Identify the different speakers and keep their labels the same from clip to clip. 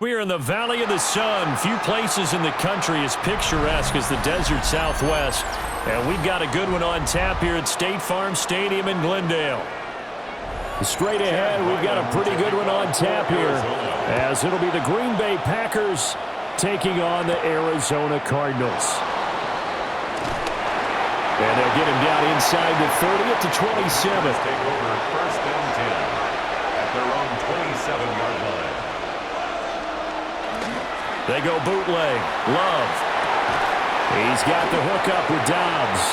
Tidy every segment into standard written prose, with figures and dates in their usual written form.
Speaker 1: We are in the Valley of the Sun. Few places in the country as picturesque as the desert Southwest. And we've got a good one on tap here at State Farm Stadium in Glendale. Straight ahead, we've got a pretty good one on tap here, as it'll be the Green Bay Packers taking on the Arizona Cardinals. And they'll get him down inside the 30 at the 27.
Speaker 2: Take over first and 10 at their own 27-yard line.
Speaker 1: They go bootleg. Love. He's got the hookup with Dobbs.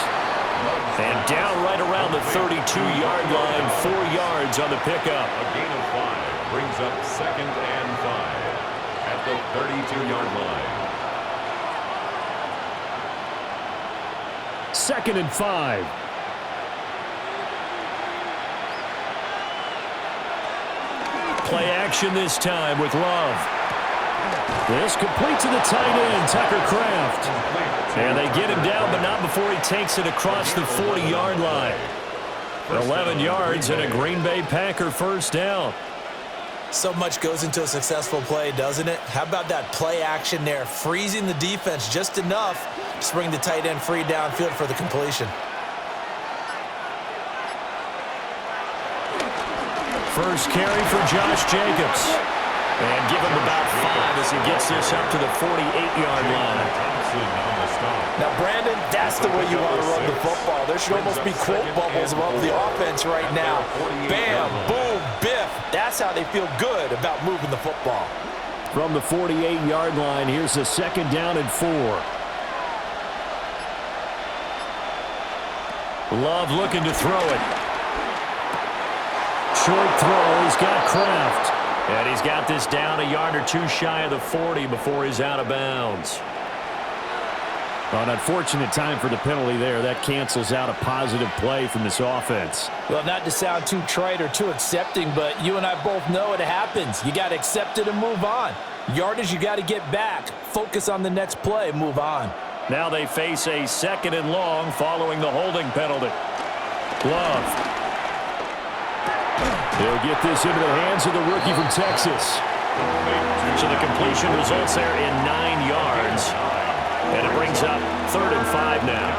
Speaker 1: And down right around the 32-yard line, 4 yards on the pickup.
Speaker 2: A gain of 5 brings up second and 5 at the 32-yard line.
Speaker 1: Second and 5. Play action this time with Love. This complete to the tight end, Tucker Kraft. And they get him down, but not before he takes it across the 40-yard line. 11 yards and a Green Bay Packer first down.
Speaker 3: So much goes into a successful play, doesn't it? How about that play action there, freezing the defense just enough to bring the tight end free downfield for the completion.
Speaker 1: First carry for Josh Jacobs. And give him about 5 as he gets this up to the 48-yard line.
Speaker 3: Now, Brandon, that's the way you want to run the football. There should almost be quote bubbles above the offense right now. Bam, boom, biff. That's how they feel good about moving the football.
Speaker 1: From the 48-yard line, here's a second down and 4. Love looking to throw it. Short throw, he's got Kraft. And he's got this down a yard or two shy of the 40 before he's out of bounds. An unfortunate time for the penalty there. That cancels out a positive play from this offense.
Speaker 3: Well, not to sound too trite or too accepting, but you and I both know it happens. You got to accept it and move on. Yardage, you got to get back. Focus on the next play, move on.
Speaker 1: Now they face a second and long following the holding penalty. Love. He'll get this into the hands of the rookie from Texas. So the completion results there in 9 yards. And it brings up 3rd and 5 now.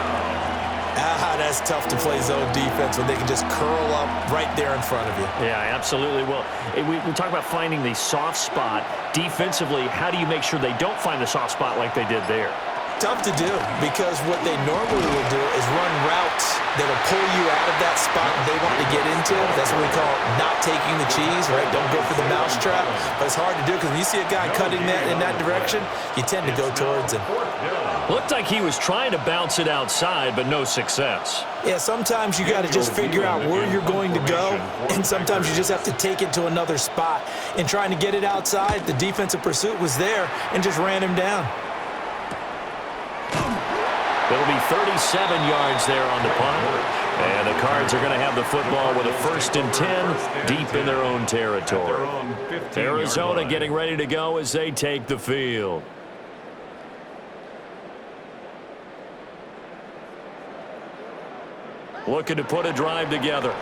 Speaker 3: That's tough to play zone defense when they can just curl up right there in front of you.
Speaker 1: Yeah, absolutely. Well, we talk about finding the soft spot. Defensively, how do you make sure they don't find the soft spot like they did there?
Speaker 3: Tough to do, because what they normally will do is run routes that will pull you out of that spot they want to get into. That's what we call not taking the cheese, right? Don't go for the mousetrap. But it's hard to do because when you see a guy cutting that in that direction, you tend to go towards him.
Speaker 1: Looked like he was trying to bounce it outside, but no success.
Speaker 3: Yeah, sometimes you got to just figure out where you're going to go, and sometimes you just have to take it to another spot. In trying to get it outside, the defensive pursuit was there and just ran him down.
Speaker 1: It'll be 37 yards there on the punt. And the Cards are going to have the football with a 1st and 10 deep in their own territory. Arizona getting ready to go as they take the field. Looking to put a drive together.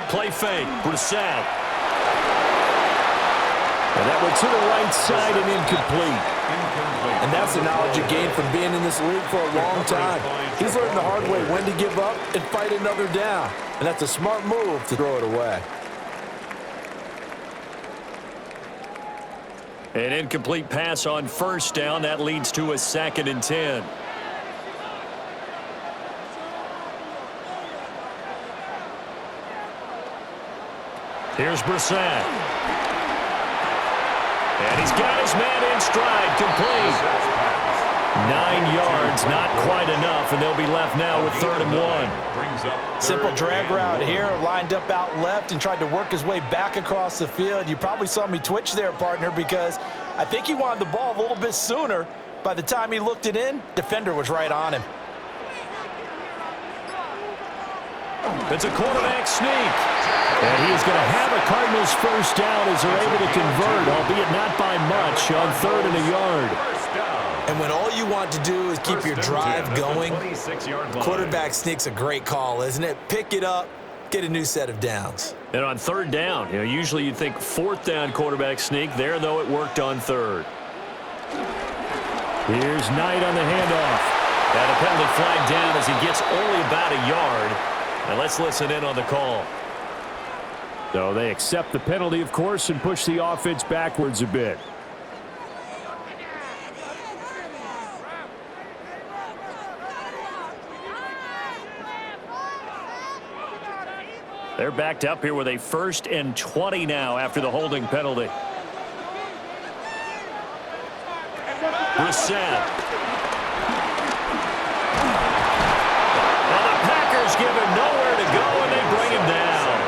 Speaker 1: Play fake, Brissett. And that went to the right side and incomplete.
Speaker 3: And that's the knowledge you gain from being in this league for a long time. He's learned the hard way when to give up and fight another down. And that's a smart move to throw it away.
Speaker 1: An incomplete pass on 1st down. That leads to a 2nd and 10. Here's Brissett. And he's got his man in stride, complete. 9 yards, not quite enough, and they'll be left now with 3rd and 1.
Speaker 3: Simple drag route here, lined up out left and tried to work his way back across the field. You probably saw me twitch there, partner, because I think he wanted the ball a little bit sooner. By the time he looked it in, defender was right on him.
Speaker 1: It's a quarterback sneak. And he is going to have a Cardinals first down as they're able to convert, albeit not by much, on 3rd and a yard.
Speaker 3: And when all you want to do is keep your drive going, quarterback sneak's a great call, isn't it? Pick it up, get a new set of downs.
Speaker 1: And on third down, usually you'd think fourth down quarterback sneak. There, though, it worked on third. Here's Knight on the handoff. And a penalty flag down as he gets only about a yard. And let's listen in on the call.
Speaker 4: So they accept the penalty, of course, and push the offense backwards a bit.
Speaker 1: They're backed up here with a 1st and 20 now after the holding penalty. Brissett. And the Packers give him nowhere to go, and they bring him down.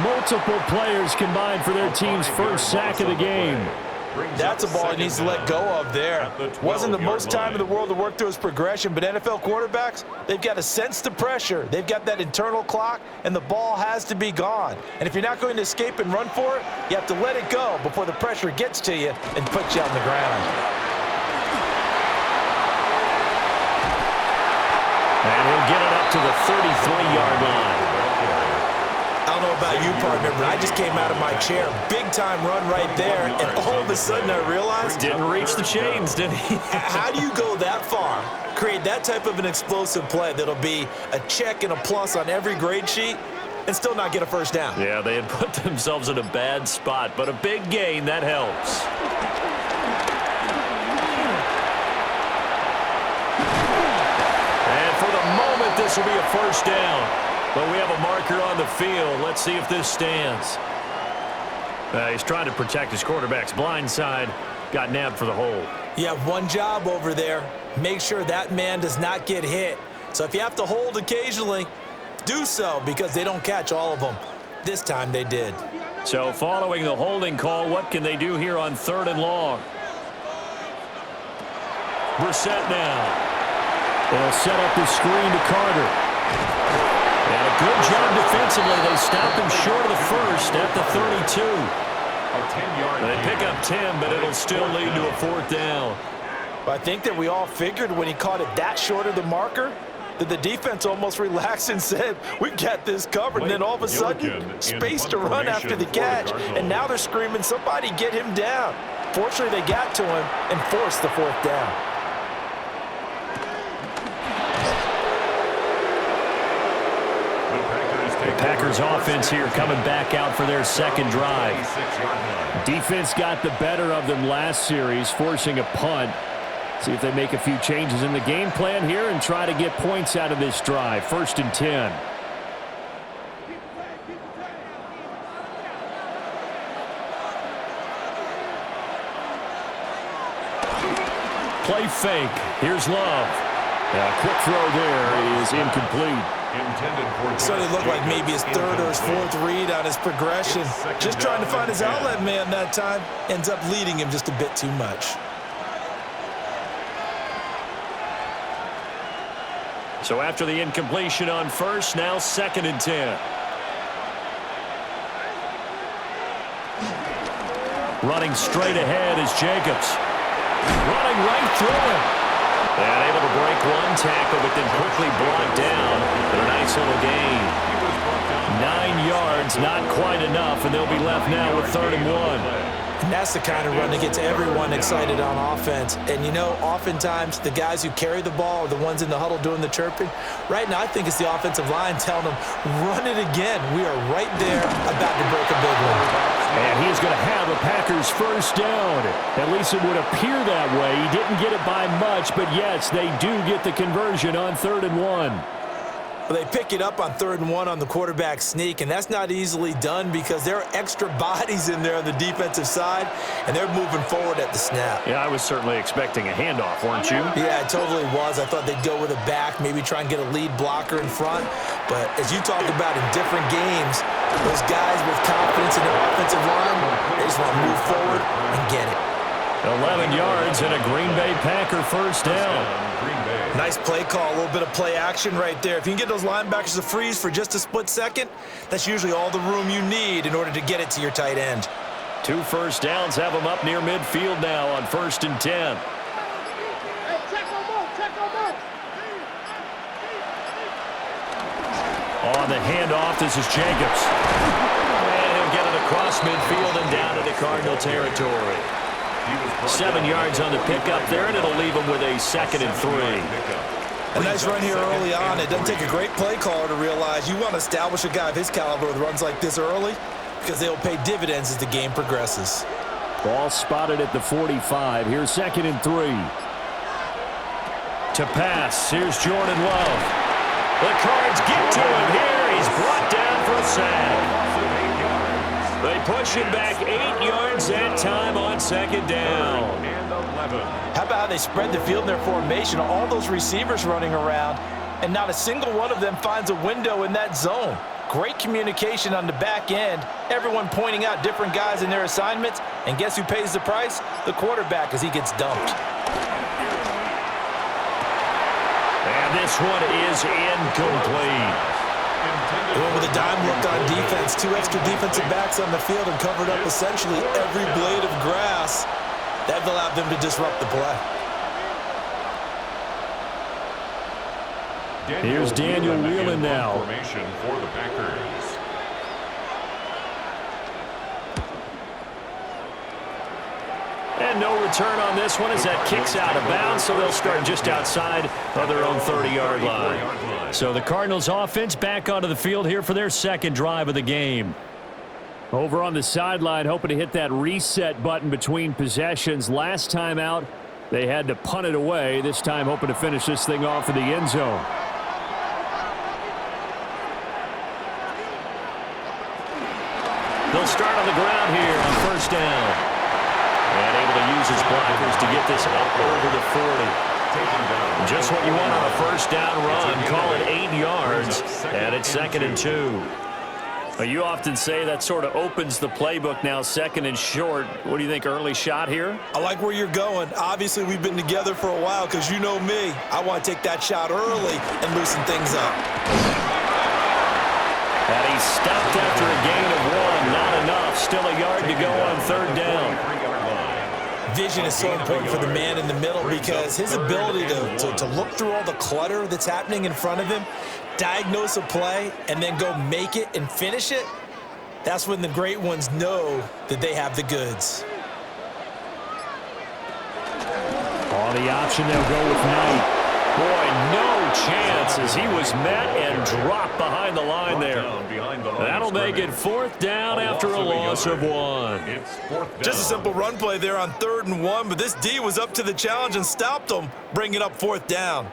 Speaker 4: Multiple players combined for their team's first sack of the game.
Speaker 3: That's a ball he needs to let go of there. Wasn't the most time in the world to work through his progression, but NFL quarterbacks, they've got to sense the pressure. They've got that internal clock, and the ball has to be gone. And if you're not going to escape and run for it, you have to let it go before the pressure gets to you and puts you on the ground.
Speaker 1: And he'll get it up to the 33-yard line.
Speaker 3: I don't know about you, partner, but I just came out of my chair. Big-time run right there, and all of a sudden I realized...
Speaker 1: Didn't reach the chains, did he?
Speaker 3: How do you go that far, create that type of an explosive play that'll be a check and a plus on every grade sheet, and still not get a first down?
Speaker 1: Yeah, they had put themselves in a bad spot, but a big gain, that helps. And for the moment, this will be a first down. But we have a marker on the field. Let's see if this stands. He's trying to protect his quarterback's blind side. Got nabbed for the hold.
Speaker 3: You have one job over there. Make sure that man does not get hit. So if you have to hold occasionally, do so, because they don't catch all of them. This time they did.
Speaker 1: So following the holding call, what can they do here on 3rd and long? Brissett now.
Speaker 4: They'll set up the screen to Carter.
Speaker 1: And a good job defensively. They stopped him short of the first at the 32.
Speaker 2: A 10-yard
Speaker 1: They pick up 10, but it'll still lead to a 4th down.
Speaker 3: I think that we all figured when he caught it that short of the marker that the defense almost relaxed and said, we've got this covered. And then all of a sudden, space to run after the catch. And now they're screaming, somebody get him down. Fortunately, they got to him and forced the 4th down.
Speaker 1: Packers offense here coming back out for their second drive.
Speaker 4: Defense got the better of them last series, forcing a punt. See if they make a few changes in the game plan here and try to get points out of this drive. 1st and 10.
Speaker 1: Play fake. Here's Love. A quick throw there is incomplete.
Speaker 3: So it looked like maybe his 3rd or his 4th read on his progression. Just trying to find his outlet man that time. Ends up leading him just a bit too much.
Speaker 1: So after the incompletion on 1st, now 2nd and 10. Running straight ahead is Jacobs. Running right through him. And able to break one tackle, but then quickly brought down. But a nice little gain. 9 yards, not quite enough, and they'll be left now with 3rd and 1.
Speaker 3: And that's the kind of run that gets everyone excited on offense. And, you know, oftentimes the guys who carry the ball are the ones in the huddle doing the chirping. Right now, I think it's the offensive line telling them, run it again. We are right there about to break a big one.
Speaker 4: And he's going to have a Packers first down. At least it would appear that way. He didn't get it by much, but yes, they do get the conversion on 3rd and 1.
Speaker 3: Well, they pick it up on 3rd and 1 on the quarterback sneak, and that's not easily done because there are extra bodies in there on the defensive side, and they're moving forward at the snap.
Speaker 1: Yeah, I was certainly expecting a handoff, weren't you?
Speaker 3: Yeah, it totally was. I thought they'd go with a back, maybe try and get a lead blocker in front. But as you talk about in different games, those guys with confidence in their offensive line, they just want to move forward and get it.
Speaker 1: 11 yards and a Green Bay Packer first down.
Speaker 3: Nice play call, a little bit of play action right there. If you can get those linebackers to freeze for just a split second, that's usually all the room you need in order to get it to your tight end.
Speaker 1: 2 first downs have them up near midfield now on 1st and 10. On the handoff, this is Jacobs. And he'll get it across midfield and down into Cardinal territory. 7 yards on the pickup there, and it'll leave him with a 2nd and 3.
Speaker 3: A nice run here early on. It doesn't take a great play caller to realize you want to establish a guy of his caliber with runs like this early because they'll pay dividends as the game progresses.
Speaker 4: Ball spotted at the 45. Here's 2nd and 3.
Speaker 1: To pass, here's Jordan Love. The Cards get to him here. He's brought down for a sack. They push him back 8 yards that time on 2nd down.
Speaker 3: How about how they spread the field in their formation? All those receivers running around, and not a single one of them finds a window in that zone. Great communication on the back end. Everyone pointing out different guys in their assignments. And guess who pays the price? The quarterback, as he gets dumped.
Speaker 1: And this one is incomplete.
Speaker 3: They went with a dime look on defense. 2 extra defensive backs on the field and covered up essentially every blade of grass. That allowed them to disrupt the play.
Speaker 4: Here's Daniel Whelan now.
Speaker 2: Formation for the Packers.
Speaker 1: And no return on this one as that kicks out of bounds, so they'll start just outside of their own 30-yard line. So the Cardinals offense back onto the field here for their 2nd drive of the game.
Speaker 4: Over on the sideline, hoping to hit that reset button between possessions. Last time out, they had to punt it away. This time hoping to finish this thing off in the end zone.
Speaker 1: They'll start on the ground here on 1st down. And able to use his blockers to get this up over the 40. Just what you want on a 1st down run. Call it 8 yards, and it's 2nd and 2.
Speaker 4: Well, you often say that sort of opens the playbook now, 2nd and short. What do you think, early shot here?
Speaker 3: I like where you're going. Obviously, we've been together for a while because you know me. I want to take that shot early and loosen things up.
Speaker 1: And he's stopped after a gain of 1. Not enough. Still a yard to go on 3rd down.
Speaker 3: Vision is so important for the man in the middle because his ability to look through all the clutter that's happening in front of him, diagnose a play, and then go make it and finish it, that's when the great ones know that they have the goods.
Speaker 4: On the option, they'll go with Knight.
Speaker 1: Boy, no chance as he was met and dropped behind the line there. That'll make it 4th down after a loss of 1.
Speaker 3: Just a simple run play there on 3rd and 1, but this D was up to the challenge and stopped them, bringing up 4th down.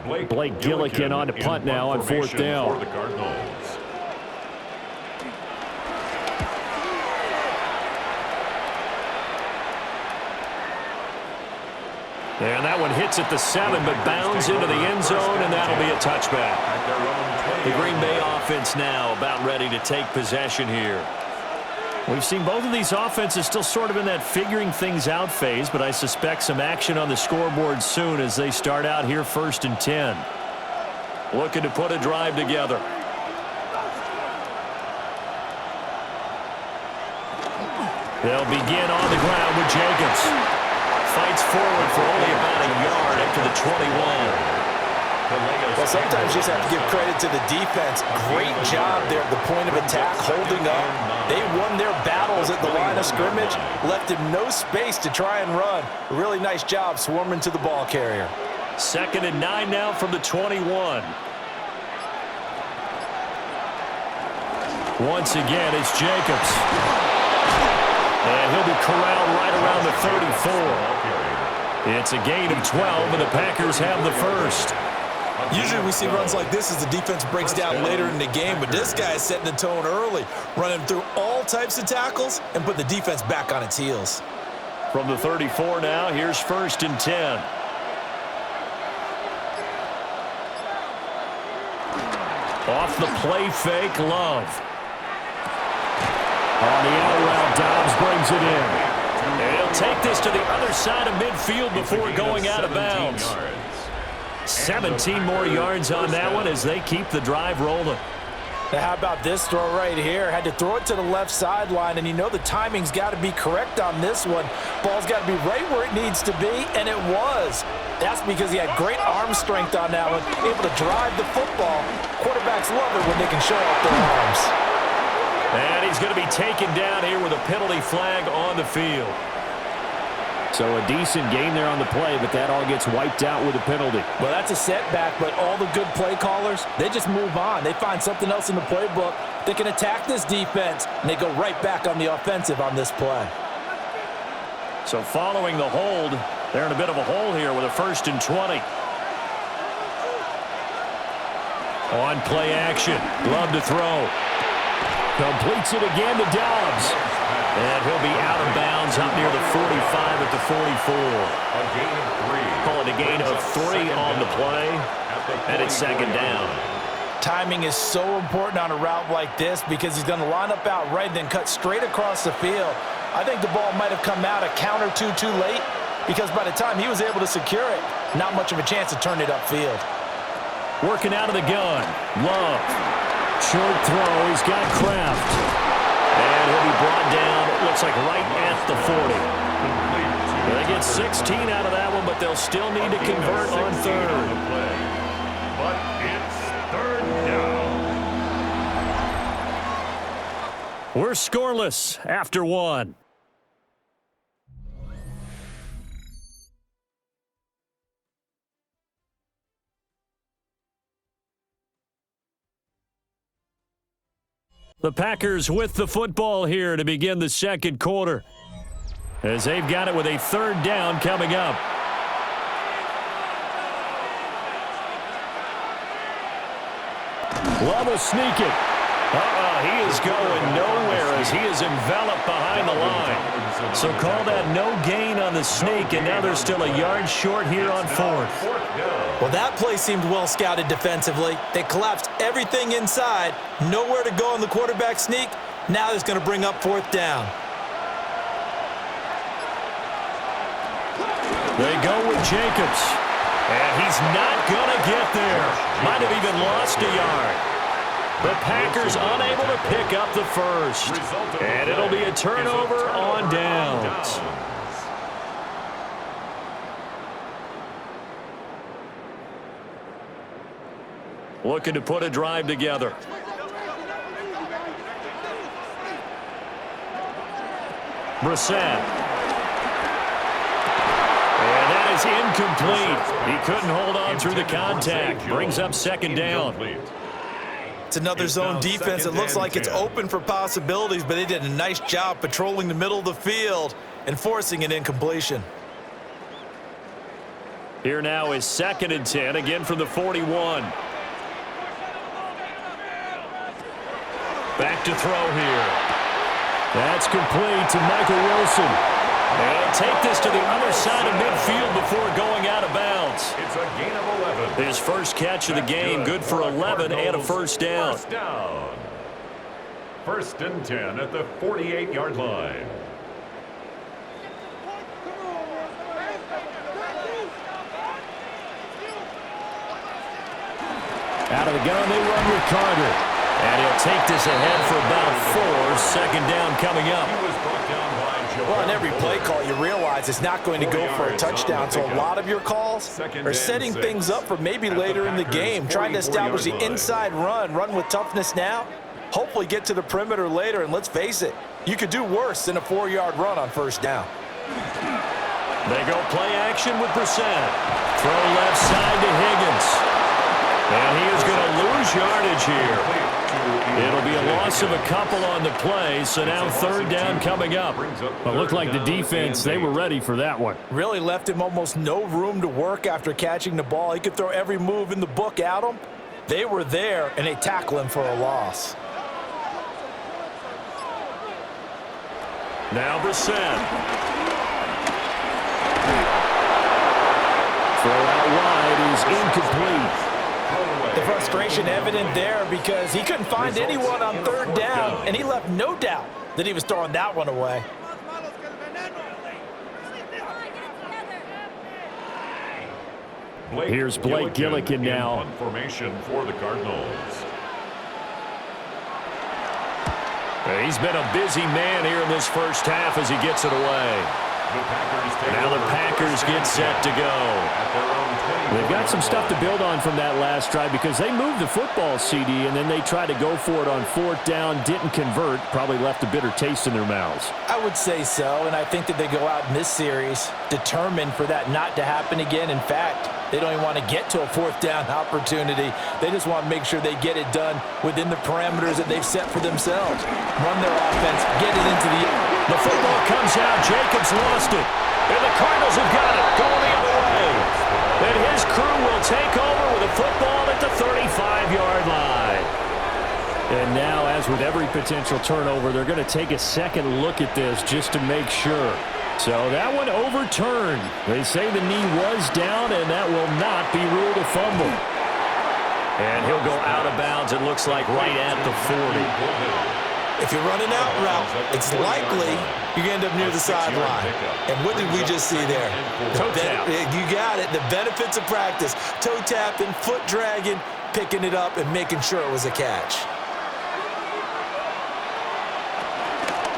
Speaker 4: Blake Gillikin on to punt now on 4th down.
Speaker 2: For the Cardinals.
Speaker 1: And that one hits at the 7, but bounds into the end zone, and that'll be a touchback. The Green Bay offense now about ready to take possession here. We've seen both of these offenses still sort of in that figuring things out phase, but I suspect some action on the scoreboard soon as they start out here 1st and 10. Looking to put a drive together. They'll begin on the ground with Jacobs. Fights forward for only about a yard after the 21.
Speaker 3: Well, sometimes you just have to give credit to the defense. Great job there at the point of attack, holding up. They won their battles at the line of scrimmage, left him no space to try and run. A really nice job swarming to the ball carrier.
Speaker 1: 2nd and 9 now from the 21. Once again, it's Jacobs. And he'll be corralled right around the 34. It's a gain of 12, and the Packers have the 1st.
Speaker 3: Usually we see runs like this as the defense breaks down later in the game, but this guy is setting the tone early, running through all types of tackles and put the defense back on its heels.
Speaker 1: From the 34 now, here's 1st and 10. Off the play fake, Love.
Speaker 4: On the out route, Dobbs brings it in.
Speaker 1: And he'll take this to the other side of midfield before going out of bounds. 17 more yards on that one as they keep the drive rolling.
Speaker 3: Now, how about this throw right here? Had to throw it to the left sideline, and you know the timing's got to be correct on this one. Ball's got to be right where it needs to be, and it was. That's because he had great arm strength on that one, able to drive the football. Quarterbacks love it when they can show off their arms.
Speaker 1: And he's going to be taken down here with a penalty flag on the field.
Speaker 4: So a decent game there on the play, but that all gets wiped out with a penalty.
Speaker 3: Well, that's a setback, but all the good play callers, they just move on. They find something else in the playbook. They can attack this defense, and they go right back on the offensive on this play.
Speaker 1: So following the hold, they're in a bit of a hole here with a 1st and 20. On play action, Love to throw. Completes it again to Dobbs. And he'll be out of bounds up near the 45 at the 44.
Speaker 2: A gain of 3.
Speaker 1: Call it a gain of 3 on the play. And it's 2nd down.
Speaker 3: Timing is so important on a route like this because he's going to line up out right and then cut straight across the field. I think the ball might have come out a count or two too late because by the time he was able to secure it, not much of a chance to turn it upfield.
Speaker 1: Working out of the gun. Love. Short throw. He's got Kraft. And he'll be brought down, it looks like right at the 40. They get 16 out of that one, but they'll still need to convert on 3rd.
Speaker 2: But it's 3rd down.
Speaker 1: We're scoreless after 1. The Packers with the football here to begin the 2nd quarter, as they've got it with a 3rd down coming up. Love will sneak it. He is going nowhere as he is enveloped behind the line. So call that no gain on the sneak, and now they're still a yard short here on 4th.
Speaker 3: Well, that play seemed well scouted defensively. They collapsed everything inside. Nowhere to go on the quarterback sneak. Now it's going to bring up 4th down.
Speaker 1: They go with Jacobs. And he's not going to get there. Might have even lost a yard. The Packers unable to pick up the 1st. And it'll be a turnover on downs. Looking to put a drive together. Brissett. And that is incomplete. He couldn't hold on through the contact. Brings up 2nd down.
Speaker 3: It's another zone defense. It looks like it's open for possibilities, but they did a nice job patrolling the middle of the field and forcing an incompletion.
Speaker 1: Here now is 2nd and 10, again from the 41. Back to throw here. That's complete to Michael Wilson. And take this to the other side of midfield before going out of bounds.
Speaker 2: It's a gain of 11.
Speaker 1: His first catch of the game, good for 11 and a 1st down.
Speaker 2: 1st and 10 at the 48-yard line.
Speaker 1: Out of the gun, they run with Carter. And he'll take this ahead for about 4. 2nd down coming up.
Speaker 3: Well, on every play call, you realize it's not going to go for a touchdown. So a lot of your calls are setting things up for maybe later in the game, trying to establish the inside run with toughness now, hopefully get to the perimeter later. And let's face it, you could do worse than a 4-yard run on 1st down.
Speaker 1: They go play action with Brissett. Throw left side to Higgins. And he is going to lose yardage here. It'll be a loss of a couple on the play, so now 3rd down coming up.
Speaker 4: Well, it looked like the defense, they were ready for that one.
Speaker 3: Really left him almost no room to work after catching the ball. He could throw every move in the book at him. They were there, and they tackle him for a loss.
Speaker 1: Now Brissett.
Speaker 4: Throw out wide is incomplete.
Speaker 3: The frustration evident there because he couldn't find anyone on 3rd down, and he left no doubt that he was throwing that one away.
Speaker 4: Here's Blake Gillikin now.
Speaker 2: Formation for the Cardinals.
Speaker 1: He's been a busy man here in this first half as he gets it away. Now the Packers get set to go.
Speaker 4: They've got some stuff to build on from that last drive because they moved the football, CD, and then they tried to go for it on fourth down, didn't convert, probably left a bitter taste in their mouths.
Speaker 3: I would say so, and I think that they go out in this series determined for that not to happen again. In fact, they don't even want to get to a fourth down opportunity. They just want to make sure they get it done within the parameters that they've set for themselves. Run their offense, get it into the
Speaker 1: football comes out. Jacobs lost it. And the Cardinals have got it. Going the other way. And his crew will take over with a football at the 35-yard line.
Speaker 4: And now, as with every potential turnover, they're going to take a second look at this just to make sure. So that one overturned. They say the knee was down, and that will not be ruled a fumble.
Speaker 1: And he'll go out of bounds, it looks like, right at the 40.
Speaker 3: If you're running out route, it's likely you're going to end up near the sideline. And what did we just see there? You got it. The benefits of practice. Toe tapping, foot dragging, picking it up, and making sure it was a catch.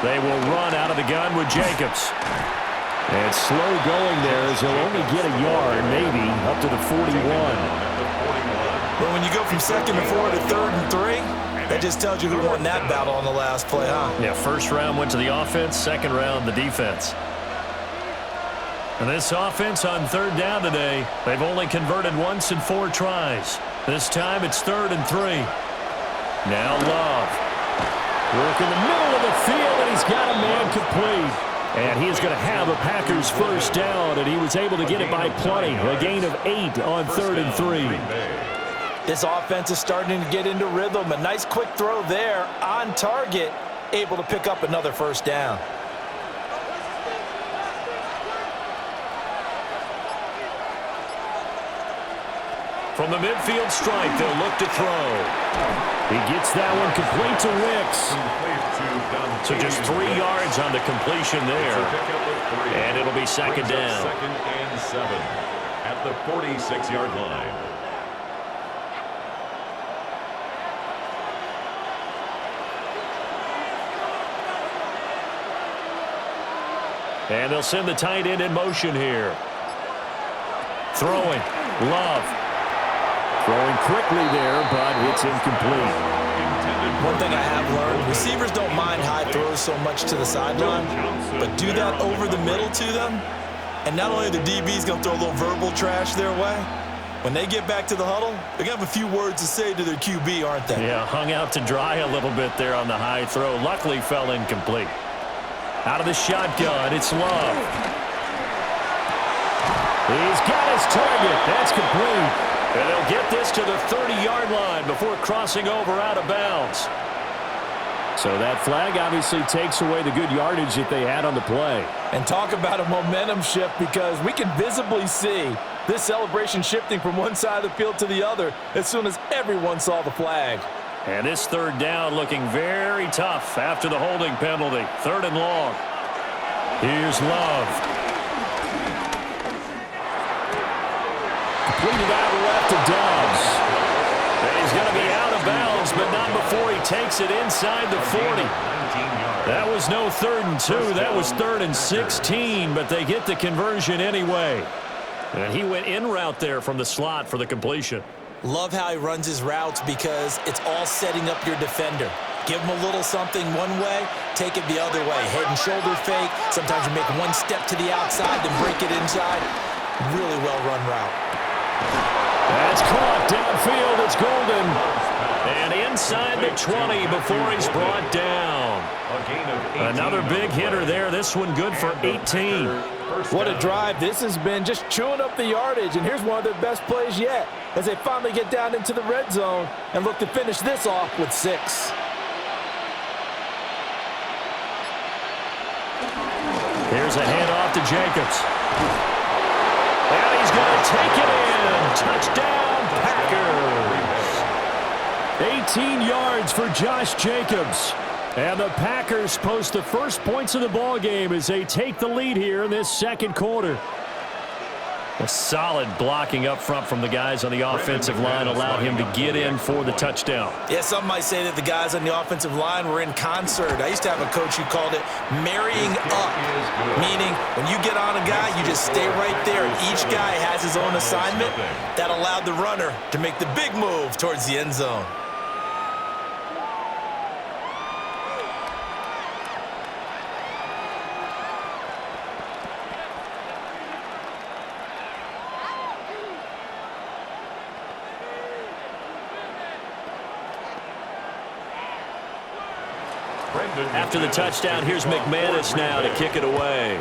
Speaker 1: They will run out of the gun with Jacobs.
Speaker 4: And slow going there as he'll only get a yard, maybe, up to the 41.
Speaker 3: But when you go from 2nd and 4 to 3rd and 3, that just tells you who won that battle on the last play, huh?
Speaker 1: Yeah, first round went to the offense, second round the defense. And this offense on 3rd down today, they've only converted once in 4 tries. This time it's 3rd and 3. Now Love. Work in the middle of the field, and he's got a man complete. And he is going to have a Packers first down, and he was able to get it by plenty. A gain of 8 on 3rd and 3.
Speaker 3: This offense is starting to get into rhythm. A nice quick throw there on target, able to pick up another first down.
Speaker 1: From the midfield stripe, they'll look to throw.
Speaker 4: He gets that one complete to Wicks.
Speaker 1: So just 3 yards on the completion there. And it'll be second down.
Speaker 2: 2nd and 7 at the 46-yard line.
Speaker 1: And they'll send the tight end in motion here. Throwing. Love.
Speaker 4: Throwing quickly there, but it's incomplete.
Speaker 3: One thing I have learned, receivers don't mind high throws so much to the sideline, but do that over the middle to them, and not only are the DBs going to throw a little verbal trash their way, when they get back to the huddle, they're going to have a few words to say to their QB, aren't they?
Speaker 1: Yeah, hung out to dry a little bit there on the high throw. Luckily fell incomplete. Out of the shotgun, it's Love. He's got his target. That's complete. And they'll get this to the 30-yard line before crossing over out of bounds.
Speaker 4: So that flag obviously takes away the good yardage that they had on the play.
Speaker 3: And talk about a momentum shift, because we can visibly see this celebration shifting from one side of the field to the other as soon as everyone saw the flag.
Speaker 1: And this 3rd down looking very tough after the holding penalty. 3rd and long. Here's Love. Completed out left to Dobbs. And he's going to be out of bounds, but not before he takes it inside the 40. That was no 3rd and 2. That was 3rd and 16, but they get the conversion anyway. And he went in route there from the slot for the completion.
Speaker 3: Love how he runs his routes, because it's all setting up your defender. Give him a little something one way, take it the other way. Head and shoulder fake. Sometimes you make one step to the outside, then break it inside. Really well-run route.
Speaker 1: That's caught downfield. It's Golden. And inside the 20 before he's brought down. Another big hitter there. This one good for 18.
Speaker 3: What a drive this has been, just chewing up the yardage. And here's one of their best plays yet, as they finally get down into the red zone and look to finish this off with 6.
Speaker 1: Here's a handoff to Jacobs. And he's going to take it in. Touchdown, Packers. 18 yards for Josh Jacobs. And the Packers post the first points of the ball game as they take the lead here in this second quarter. A solid blocking up front from the guys on the offensive line allowed him to get in for the touchdown.
Speaker 3: Yeah, some might say that the guys on the offensive line were in concert. I used to have a coach who called it marrying up, meaning when you get on a guy, you just stay right there. Each guy has his own assignment. That allowed the runner to make the big move towards the end zone.
Speaker 1: After the touchdown, here's McManus now to kick it away.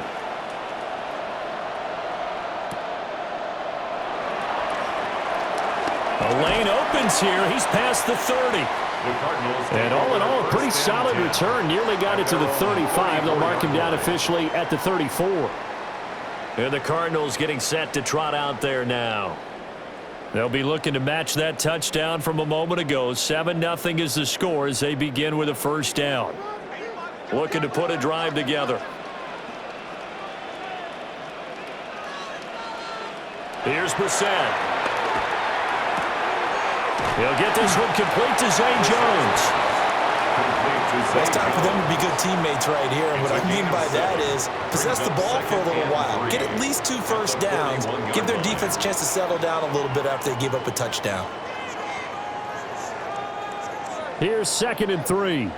Speaker 1: The lane opens here. He's past the 30. And all in all, a pretty solid return. Nearly got it to the 35. They'll mark him down officially at the 34. And the Cardinals getting set to trot out there now. They'll be looking to match that touchdown from a moment ago. 7-0 is the score as they begin with a first down. Looking to put a drive together. Here's Brissett. He'll get this one complete to Zay Jones.
Speaker 3: It's time for them to be good teammates right here. And what I mean by that is possess the ball for a little while. Get at least 2 first downs. Give their defense a chance to settle down a little bit after they give up a touchdown.
Speaker 1: Here's 2nd and 3.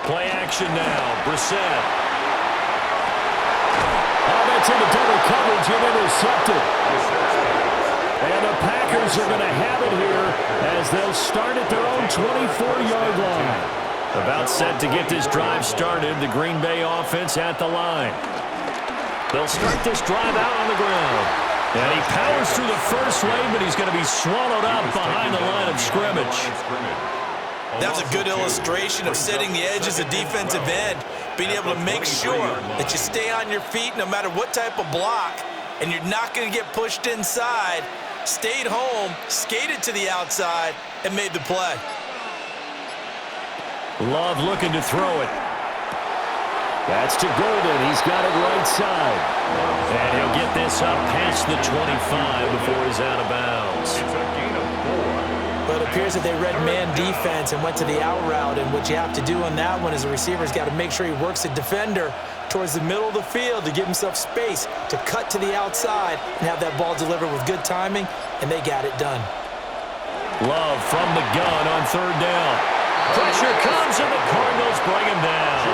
Speaker 1: Play action now. Brissett. Oh, that's into double coverage and intercepted. And the Packers are going to have it here as they'll start at their own 24-yard line. About set to get this drive started. The Green Bay offense at the line. They'll start this drive out on the ground. And he powers through the first lane, but he's going to be swallowed up behind the line of scrimmage.
Speaker 3: That was a good illustration of setting the edge as a defensive end, being able to make sure that you stay on your feet no matter what type of block, and you're not going to get pushed inside. Stayed home, skated to the outside, and made the play.
Speaker 1: Love looking to throw it. That's to Golden. He's got it right side. And he'll get this up past the 25 before he's out of bounds.
Speaker 3: But it appears that they read man defense and went to the out route, and what you have to do on that one is the receiver's got to make sure he works the defender towards the middle of the field to give himself space to cut to the outside and have that ball delivered with good timing, and they got it done.
Speaker 1: Love from the gun on 3rd down. Pressure comes, and the Cardinals bring him down.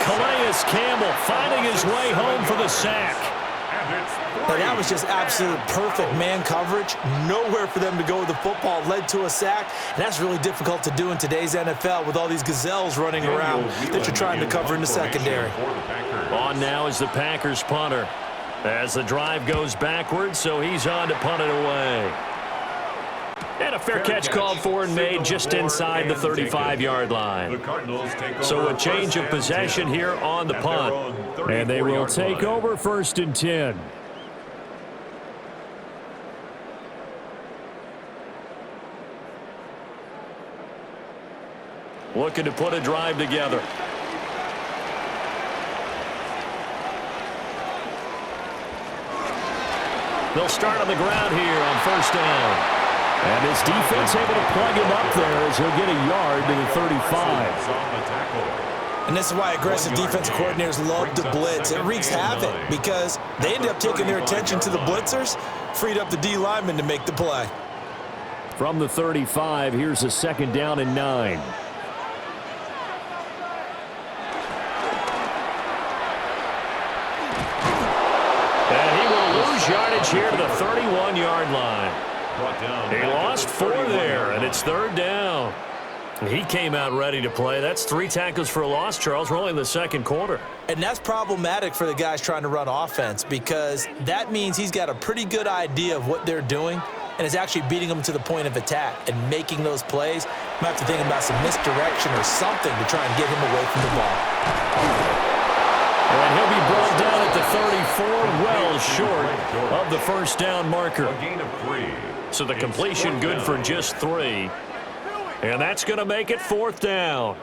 Speaker 1: Calais Campbell finding his way home for the sack.
Speaker 3: Now, that was just absolute perfect man coverage. Nowhere for them to go with the football. Led to a sack, and that's really difficult to do in today's NFL with all these gazelles running around that you're trying to cover in the secondary.
Speaker 1: On now is the Packers punter. As the drive goes backwards, so he's on to punt it away. And a fair catch called for and made just inside the 35-yard line. So a change of possession here on the punt. And they will take over 1st and 10. Looking to put a drive together. They'll start on the ground here on 1st down. And his defense able to plug him up there as he'll get a yard to the 35.
Speaker 3: And this is why aggressive defense coordinators love to blitz. It wreaks havoc because they end up taking their attention to the blitzers, freed up the D lineman to make the play.
Speaker 1: From the 35, here's a 2nd down and 9. And he will lose yardage here to the 31-yard line. He lost 4 there, and it's 3rd down. He came out ready to play. That's 3 tackles for a loss, Charles. We're only in the 2nd quarter.
Speaker 3: And that's problematic for the guys trying to run offense because that means he's got a pretty good idea of what they're doing and is actually beating them to the point of attack and making those plays. Might have to think about some misdirection or something to try and get him away from the ball.
Speaker 1: And he'll be brought down at the 34, well short of the 1st down marker.
Speaker 2: A gain of 3.
Speaker 1: So the completion good for just 3. And that's going to make it 4th down.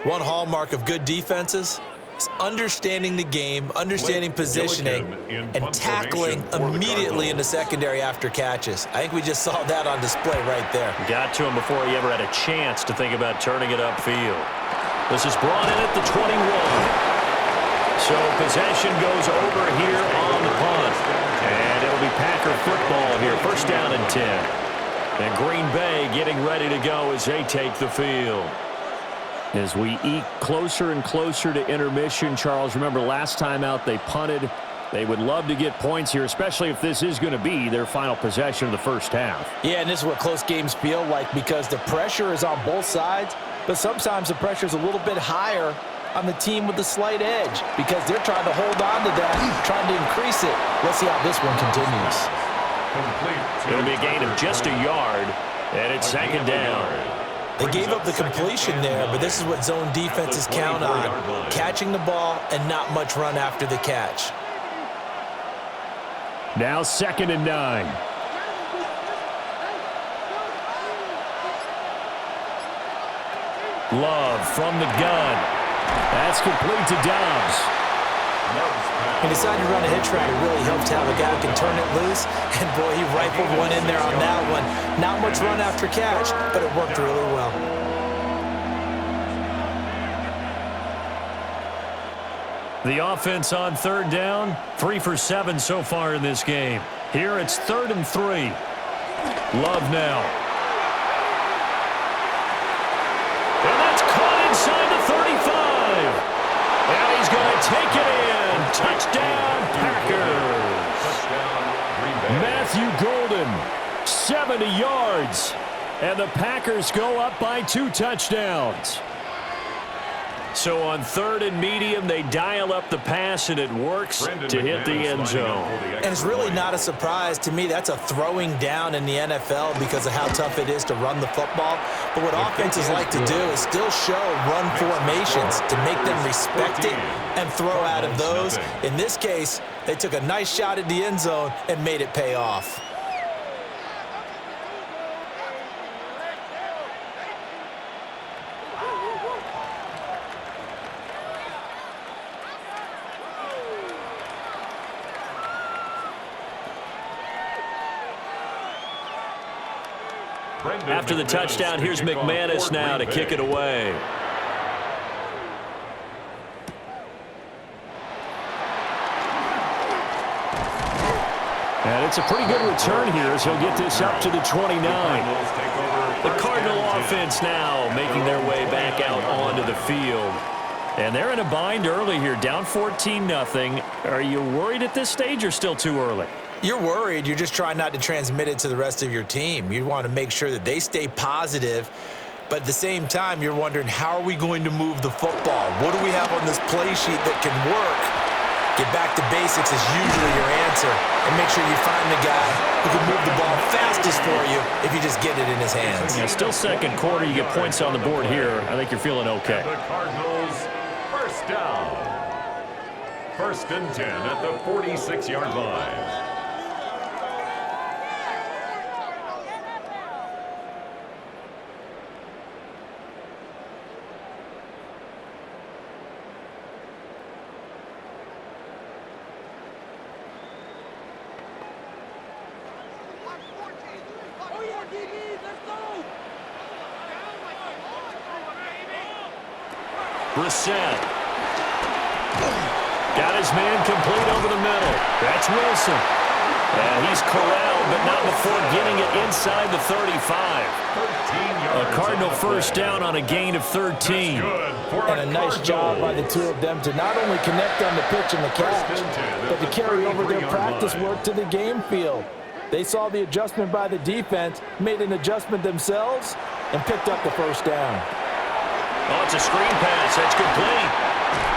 Speaker 3: One hallmark of good defenses is understanding the game, understanding positioning, and tackling immediately in the secondary after catches. I think we just saw that on display right there.
Speaker 1: Got to him before he ever had a chance to think about turning it upfield. This is brought in at the 21. So possession goes over here on the punt. And it'll be Packer football here. First down and 10. And Green Bay getting ready to go as they take the field. As we eke closer and closer to intermission, Charles, remember last time out they punted. They would love to get points here, especially if this is going to be their final possession of the first half.
Speaker 5: Yeah, and this is what close games feel like because the pressure is on both sides, but sometimes the pressure is a little bit higher on the team with the slight edge because they're trying to hold on to that, trying to increase it. Let's see how this one continues.
Speaker 1: It'll be a gain of just a yard, and it's second down.
Speaker 3: They gave up the completion there, but this is what zone defenses count on, catching the ball and not much run after the catch.
Speaker 4: Now 2nd and 9. Love from the gun. That's complete to Dobbs.
Speaker 3: He decided to run a hitch route. It really helped to have a guy who can turn it loose. And, boy, he rifled one in there on that one. Not much run after catch, but it worked really well.
Speaker 1: The offense on third down, 3 for 7 so far in this game. Here it's 3rd and 3. Love now. And that's caught inside the 35. And he's going to take it in. Touchdown, Packers. Matthew Golden, 70 yards. And the Packers go up by 2 touchdowns. So on 3rd and medium, they dial up the pass, and it works to hit the end zone.
Speaker 3: And it's really not a surprise to me. That's a throwing down in the NFL because of how tough it is to run the football. But what offenses like to do is still show run formations to make them respect it and throw out of those. In this case, they took a nice shot at the end zone and made it pay off.
Speaker 1: After the touchdown, here's McManus now to kick it away. And it's a pretty good return here as he'll get this up to the 29. The Cardinal offense now making their way back out onto the field. And they're in a bind early here, down 14-0. Are you worried at this stage or still too early?
Speaker 3: You're worried. You're just trying not to transmit it to the rest of your team. You want to make sure that they stay positive. But at the same time, you're wondering, how are we going to move the football? What do we have on this play sheet that can work? Get back to basics is usually your answer. And make sure you find the guy who can move the ball fastest for you if you just get it in his hands.
Speaker 1: Yeah, still second quarter. You get points on the board here. I think you're feeling okay.
Speaker 2: The Cardinals, first down. 1st and 10 at the 46-yard line.
Speaker 1: Brissett. Got his man complete over the middle. That's Wilson. And he's corralled, but not before getting it inside the 35. A Cardinal first down on a gain of 13.
Speaker 5: And a nice job by the two of them to not only connect on the pitch and the catch, but to carry over their practice work to the game field. They saw the adjustment by the defense, made an adjustment themselves, and picked up the first down.
Speaker 1: Oh, it's a screen pass. That's complete.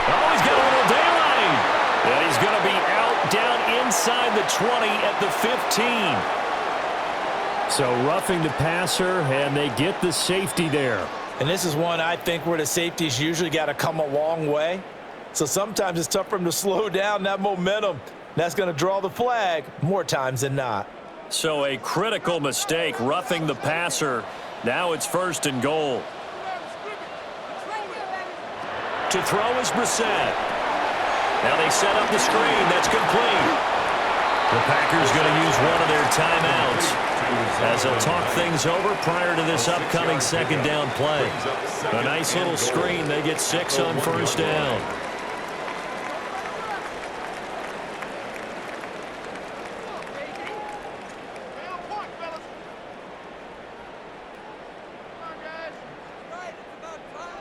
Speaker 1: Oh, he's got a little daylight. And he's going to be out down inside the 20 at the 15.
Speaker 4: So roughing the passer, and they get the safety there.
Speaker 5: And this is one I think where the safeties usually got to come a long way. So sometimes it's tough for them to slow down that momentum. That's going to draw the flag more times than not.
Speaker 1: So a critical mistake, roughing the passer. Now it's 1st and goal. To throw is Brissett. Now they set up the screen. That's complete. The Packers going to use one of their timeouts as they'll talk things over prior to this upcoming second down play. A nice little screen. They get 6 on first down.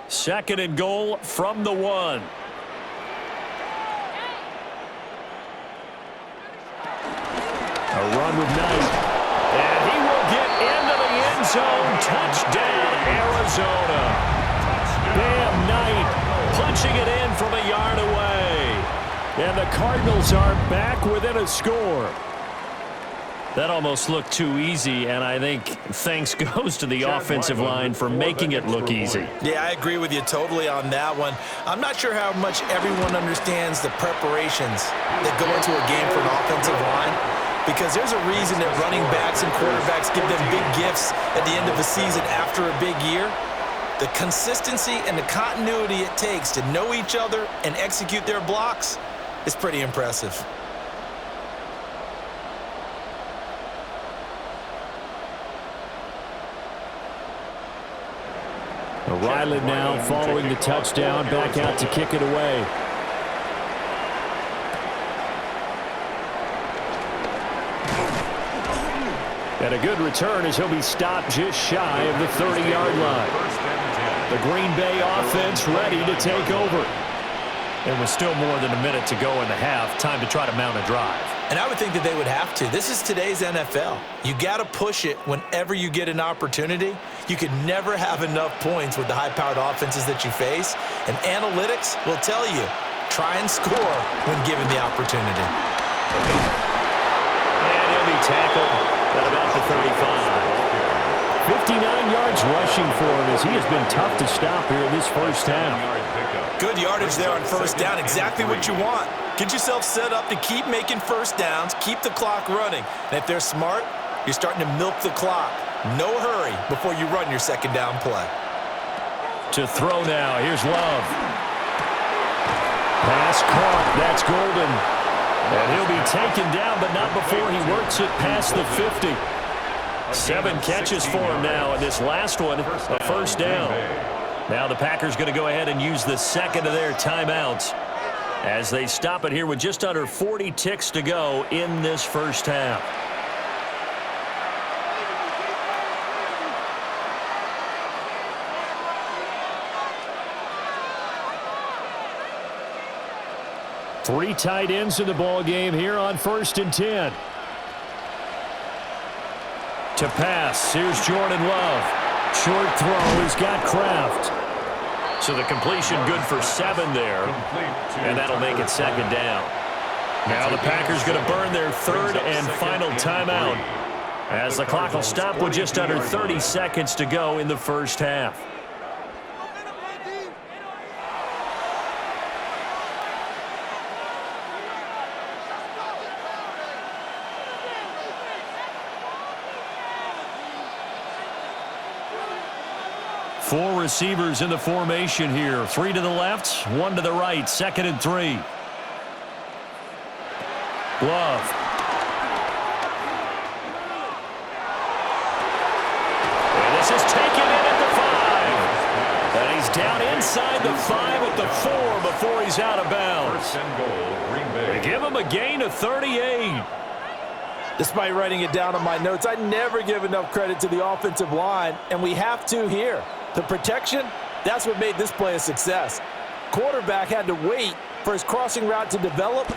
Speaker 1: Second and goal from the 1. A run with Knight. And he will get into the end zone. Touchdown, Arizona. Bam Knight punching it in from a yard away. And the Cardinals are back within a score. That almost looked too easy, and I think thanks goes to the offensive line for making it look easy.
Speaker 3: Yeah, I agree with you totally on that one. I'm not sure how much everyone understands the preparations that go into a game for an offensive line, because there's a reason that running backs and quarterbacks give them big gifts at the end of a season after a big year. The consistency and the continuity it takes to know each other and execute their blocks is pretty impressive.
Speaker 4: Ryland now following the touchdown, back out to kick it away. And a good return as he'll be stopped just shy of the 30-yard line. The Green Bay offense ready to take over.
Speaker 1: And with still more than a minute to go in the half, time to try to mount a drive.
Speaker 3: And I would think that they would have to. This is today's NFL. You got to push it whenever you get an opportunity. You can never have enough points with the high-powered offenses that you face. And analytics will tell you, try and score when given the opportunity.
Speaker 1: And he'll be tackled at about the 35.
Speaker 4: 59 yards rushing for him as he has been tough to stop here in this first half.
Speaker 3: Good yardage there on first down, exactly what you want. Get yourself set up to keep making first downs, keep the clock running. And if they're smart, you're starting to milk the clock. No hurry before you run your second down play.
Speaker 1: To throw now, here's Love.
Speaker 4: Pass caught, that's Golden.
Speaker 1: And he'll be taken down, but not before he works it past the 50. 7 catches for him now, and this last one, a first down. Now the Packers going to go ahead and use the second of their timeouts as they stop it here with just under 40 ticks to go in this first half.
Speaker 4: Three tight ends in the ball game here on 1st and 10.
Speaker 1: To pass, here's Jordan Love. Short throw, he's got Kraft. So the completion good for 7 there, and that'll make it second down. Now the Packers going to burn their third and final timeout as the clock will stop with just under 30 seconds to go in the first half. Four receivers in the formation here. 3 to the left, 1 to the right. 2nd and 3. Love. And this is taken in at the 5. And he's down inside the 5 at the 4 before he's out of bounds. They give him a gain of 38.
Speaker 5: Despite writing it down on my notes, I never give enough credit to the offensive line, and we have to here. The protection, that's what made this play a success. Quarterback had to wait for his crossing route to develop,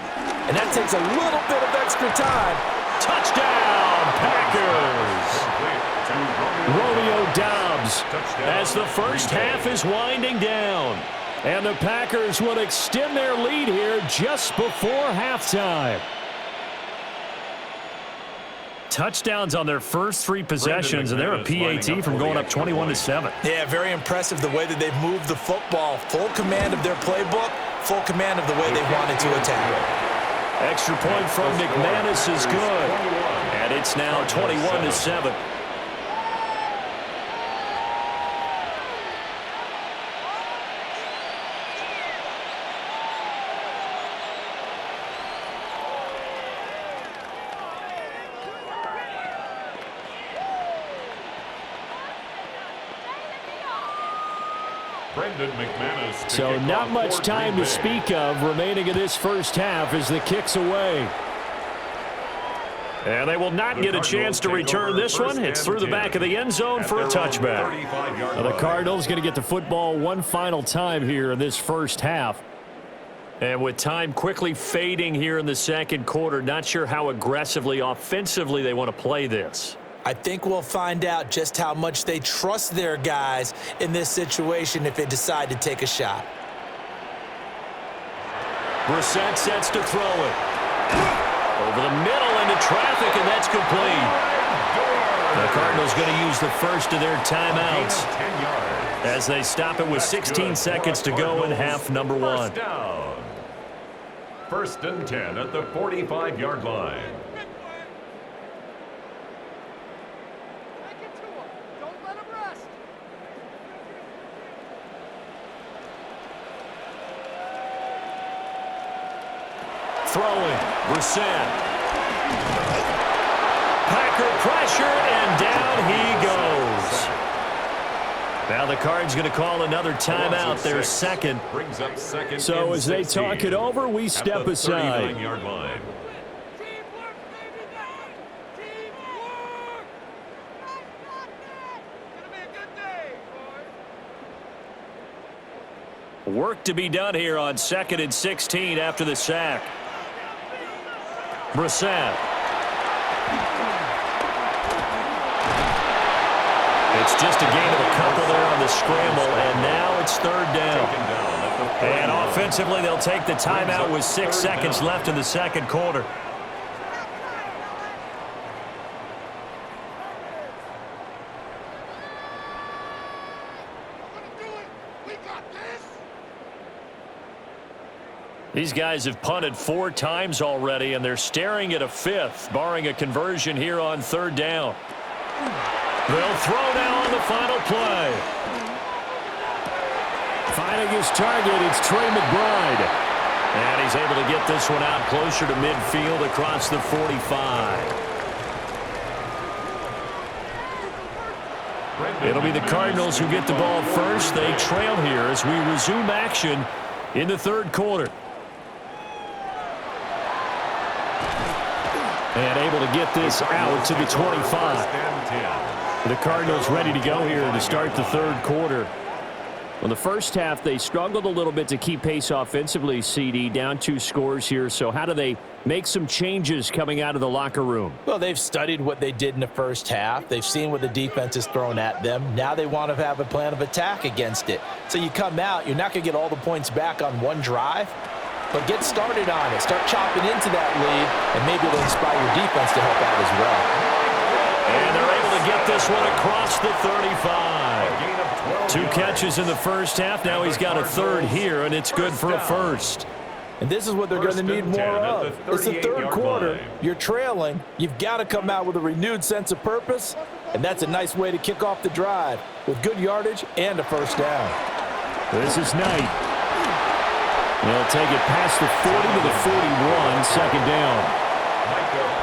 Speaker 5: and that takes a little bit of extra time.
Speaker 1: Touchdown, Packers!
Speaker 4: Romeo Doubs as the first half is winding down. And the Packers will extend their lead here just before halftime.
Speaker 1: Touchdowns on their first 3 possessions, and they're a PAT from going up 21-7.
Speaker 3: Yeah, very impressive the way that they've moved the football. Full command of their playbook, full command of the way they wanted to attack.
Speaker 1: Extra point from McManus is good, and it's now 21-7.
Speaker 4: So not much time to speak of remaining in this first half as the kick's away.
Speaker 1: And they will not get a chance to return this one. It's through the back of the end zone for a touchback.
Speaker 4: Now the Cardinals going to get the football one final time here in this first half.
Speaker 1: And with time quickly fading here in the second quarter, not sure how aggressively, offensively they want to play this.
Speaker 3: I think we'll find out just how much they trust their guys in this situation if they decide to take a shot.
Speaker 1: Brissett sets to throw it. Over the middle into traffic, and that's complete. The Cardinals going to use the first of their timeouts as they stop it with 16 seconds to go in half number one.
Speaker 2: First and 10 at the 45-yard line.
Speaker 1: Throwing, Brissett. Packer pressure, and down he goes. Now the Cards going to call another timeout, their second.
Speaker 4: So as they talk it over, we step aside.
Speaker 1: Work to be done here on 2nd and 16 after the sack. Brissett. It's just a gain of a couple there on the scramble, and now it's third down. And offensively, they'll take the timeout with 6 seconds left in the second quarter. These guys have punted 4 times already, and they're staring at a 5th, barring a conversion here on third down. They'll throw now on the final play.
Speaker 4: Finding his target, it's Trey McBride.
Speaker 1: And he's able to get this one out closer to midfield across the 45. It'll be the Cardinals who get the ball first. They trail here as we resume action in the third quarter. And able to get this out to the 25. The Cardinals ready to go here to start the third quarter. Well, the first half, they struggled a little bit to keep pace offensively, CD, down 2 scores here. So how do they make some changes coming out of the locker room?
Speaker 5: Well, they've studied what they did in the first half. They've seen what the defense has thrown at them. Now they want to have a plan of attack against it. So you come out, you're not going to get all the points back on one drive, but get started on it. Start chopping into that lead, and maybe it'll inspire your defense to help out as well.
Speaker 1: And they're able to get this one across the 35. 2 catches in the first half. Now he's got a third here, and it's good for a first.
Speaker 5: And this is what they're going to need more of. It's the third quarter. You're trailing. You've got to come out with a renewed sense of purpose, and that's a nice way to kick off the drive with good yardage and a first down.
Speaker 4: This is Knight. They'll take it past the 40 to the 41, second down.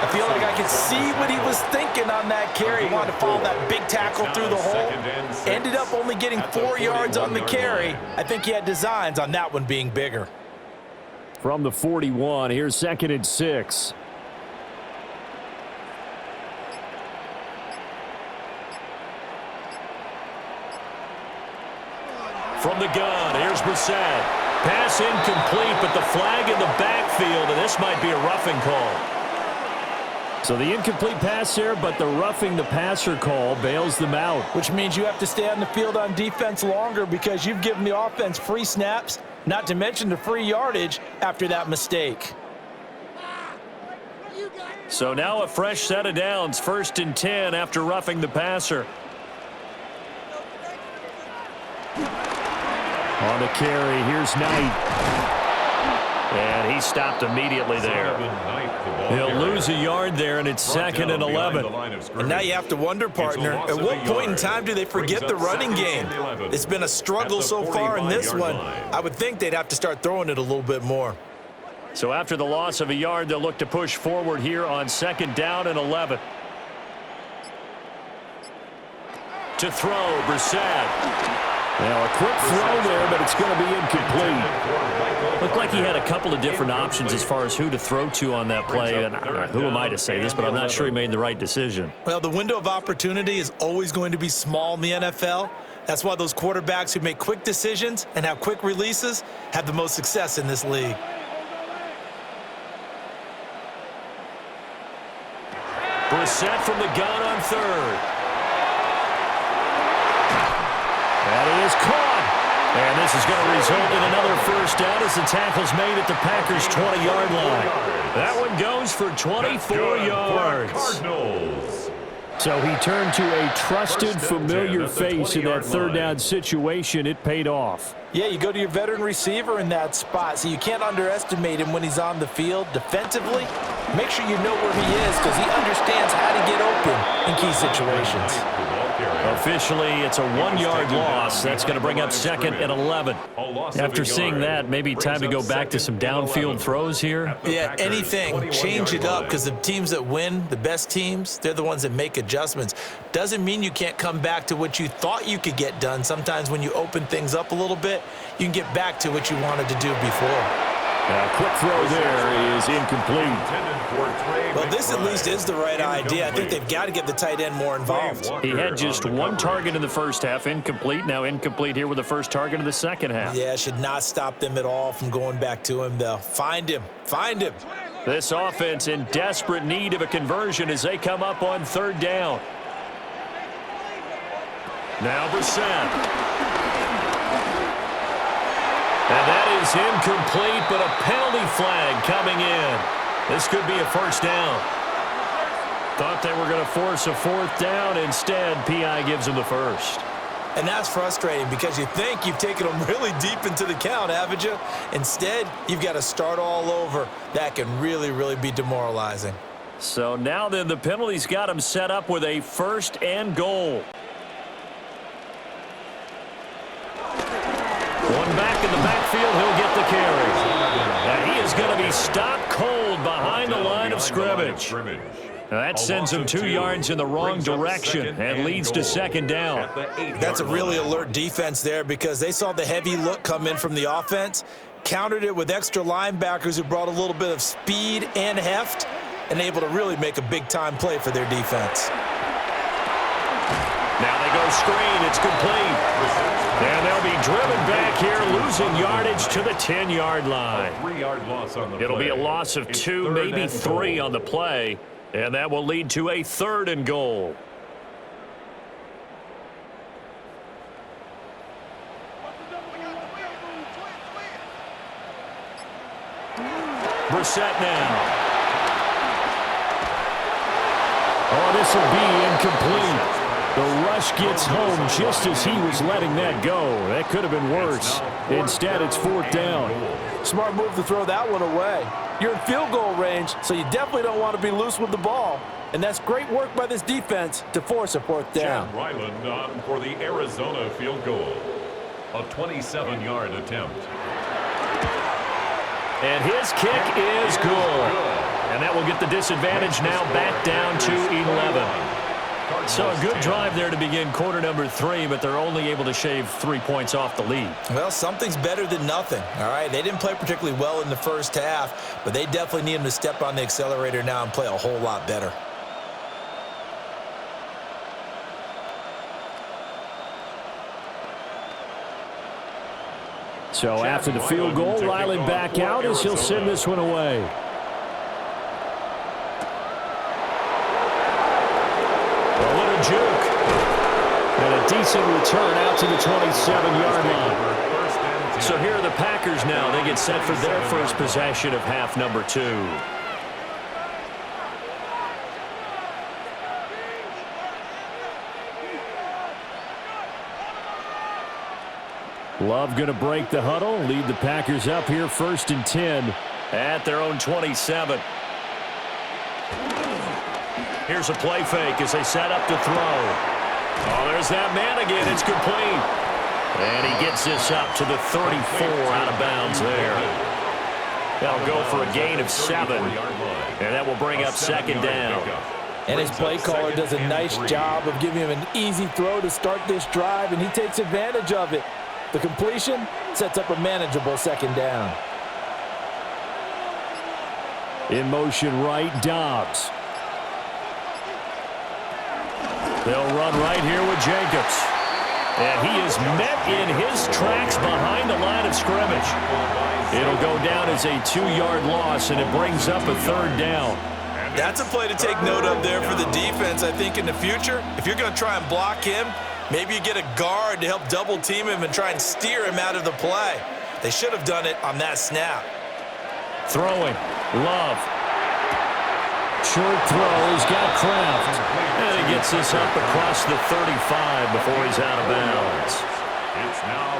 Speaker 5: I feel like I could see what he was thinking on that carry. He wanted to follow that big tackle through the hole. Ended up only getting 4 yards on the carry. I think he had designs on that one being bigger.
Speaker 4: From the 41, here's 2nd and 6.
Speaker 1: From the gun, here's Brissett. Pass incomplete, but the flag in the backfield, and this might be a roughing call.
Speaker 4: So the incomplete pass there, but the roughing the passer call bails them out.
Speaker 5: Which means you have to stay on the field on defense longer because you've given the offense free snaps, not to mention the free yardage after that mistake.
Speaker 1: So now a fresh set of downs, 1st and 10 after roughing the passer.
Speaker 4: On the carry, here's Knight.
Speaker 1: And he stopped immediately there. He'll lose a yard there, and it's 2nd and 11.
Speaker 3: And now you have to wonder, partner, at what point in time do they forget the running game? It's been a struggle so far in this one. I would think they'd have to start throwing it a little bit more.
Speaker 1: So after the loss of a yard, they'll look to push forward here on 2nd down and 11. To throw, Brissett.
Speaker 4: Now a quick throw there, but it's going to be incomplete.
Speaker 1: Looked like he had a couple of different options as far as who to throw to on that play. And who am I to say this, but I'm not sure he made the right decision.
Speaker 3: Well, the window of opportunity is always going to be small in the NFL. That's why those quarterbacks who make quick decisions and have quick releases have the most success in this league.
Speaker 1: Brissett from the gun on third. That is caught. And this is going to result in another first down as the tackle's made at the Packers' 20-yard line. That one goes for 24 yards.
Speaker 2: Cardinals.
Speaker 4: So he turned to a trusted, familiar face in that third down situation. It paid off.
Speaker 5: Yeah, you go to your veteran receiver in that spot, so you can't underestimate him when he's on the field. Defensively, make sure you know where he is because he understands how to get open in key situations.
Speaker 1: Officially, it's a 1-yard loss. That's going to bring up second and 11. After seeing that, maybe time to go back to some downfield throws here.
Speaker 3: Yeah, anything. Change it up because the teams that win, the best teams, they're the ones that make adjustments. Doesn't mean you can't come back to what you thought you could get done. Sometimes when you open things up a little bit, you can get back to what you wanted to do before.
Speaker 4: Quick throw there is incomplete.
Speaker 3: Well, this at least is the right idea. I think they've got to get the tight end more involved.
Speaker 1: He had just one target in the first half, incomplete. Now incomplete here with the first target in the second half.
Speaker 3: Yeah, should not stop them at all from going back to him, though. Find him. Find him.
Speaker 1: This offense in desperate need of a conversion as they come up on third down. Now Brissett. And that is incomplete, but a penalty flag coming in. This could be a first down. Thought they were going to force a fourth down. Instead, P.I. gives them the first.
Speaker 3: And that's frustrating because you think you've taken them really deep into the count, haven't you? Instead, you've got to start all over. That can really, really be demoralizing.
Speaker 1: So now then, the penalty's got them set up with a first and goal. One back in the backfield, he'll get the carry. And he is going to be stopped cold behind the line of scrimmage. That sends him 2 yards in the wrong direction and leads to second down.
Speaker 3: That's a really alert defense there because they saw the heavy look come in from the offense, countered it with extra linebackers who brought a little bit of speed and heft, and able to really make a big-time play for their defense.
Speaker 1: Now they go screen. It's complete. And they'll be driven back here, losing yardage to the 10-yard line. It'll be a loss of 2, maybe 3 on the play, and that will lead to a third and goal. Brissett now.
Speaker 4: Oh, this will be incomplete. The rush gets home just as he was letting that go. That could have been worse. Instead, it's fourth down.
Speaker 5: Smart move to throw that one away. You're in field goal range, so you definitely don't want to be loose with the ball. And that's great work by this defense to force a fourth down.
Speaker 2: Chad Ryland on for the Arizona field goal. A 27-yard attempt.
Speaker 1: And his kick is good. And that will get the disadvantage now back down to 11. So a good drive there to begin quarter number 3, but they're only able to shave 3 points off the lead.
Speaker 3: Well, something's better than nothing, all right? They didn't play particularly well in the first half, but they definitely need him to step on the accelerator now and play a whole lot better.
Speaker 4: So after the field goal, Ryland back out as he'll send this one away.
Speaker 1: Juke. And a decent return out to the 27-yard line. So here are the Packers now. They get set for their first possession of half number 2.
Speaker 4: Love going to break the huddle, lead the Packers up here first and 10.
Speaker 1: At their own 27. Here's a play fake as they set up to throw. Oh, there's that man again. It's complete. And he gets this up to the 34 out of bounds there. That'll go for a gain of 7. And that will bring up second down.
Speaker 5: And his play caller does a nice job of giving him an easy throw to start this drive, and he takes advantage of it. The completion sets up a manageable second down.
Speaker 4: In motion right, Dobbs. They'll run right here with Jacobs. And he is met in his tracks behind the line of scrimmage. It'll go down as a 2-yard loss, and it brings up a third down.
Speaker 3: That's a play to take note of there for the defense, I think, in the future. If you're going to try and block him, maybe you get a guard to help double-team him and try and steer him out of the play. They should have done it on that snap.
Speaker 4: Throwing. Love. Short throw. He's got Kraft. And he gets this up across the 35 before he's out of bounds.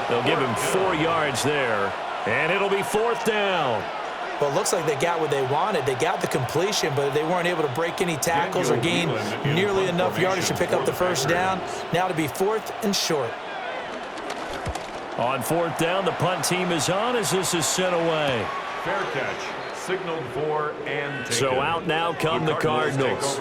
Speaker 4: They'll give him 4 yards there, and it'll be fourth down.
Speaker 3: Well, it looks like they got what they wanted. They got the completion, but they weren't able to break any tackles or gain nearly enough yardage to pick up the first down. Now to be fourth and short.
Speaker 1: On fourth down, the punt team is on as this is sent away.
Speaker 2: Fair catch. Signaled for and taken.
Speaker 1: So out now come the Cardinals.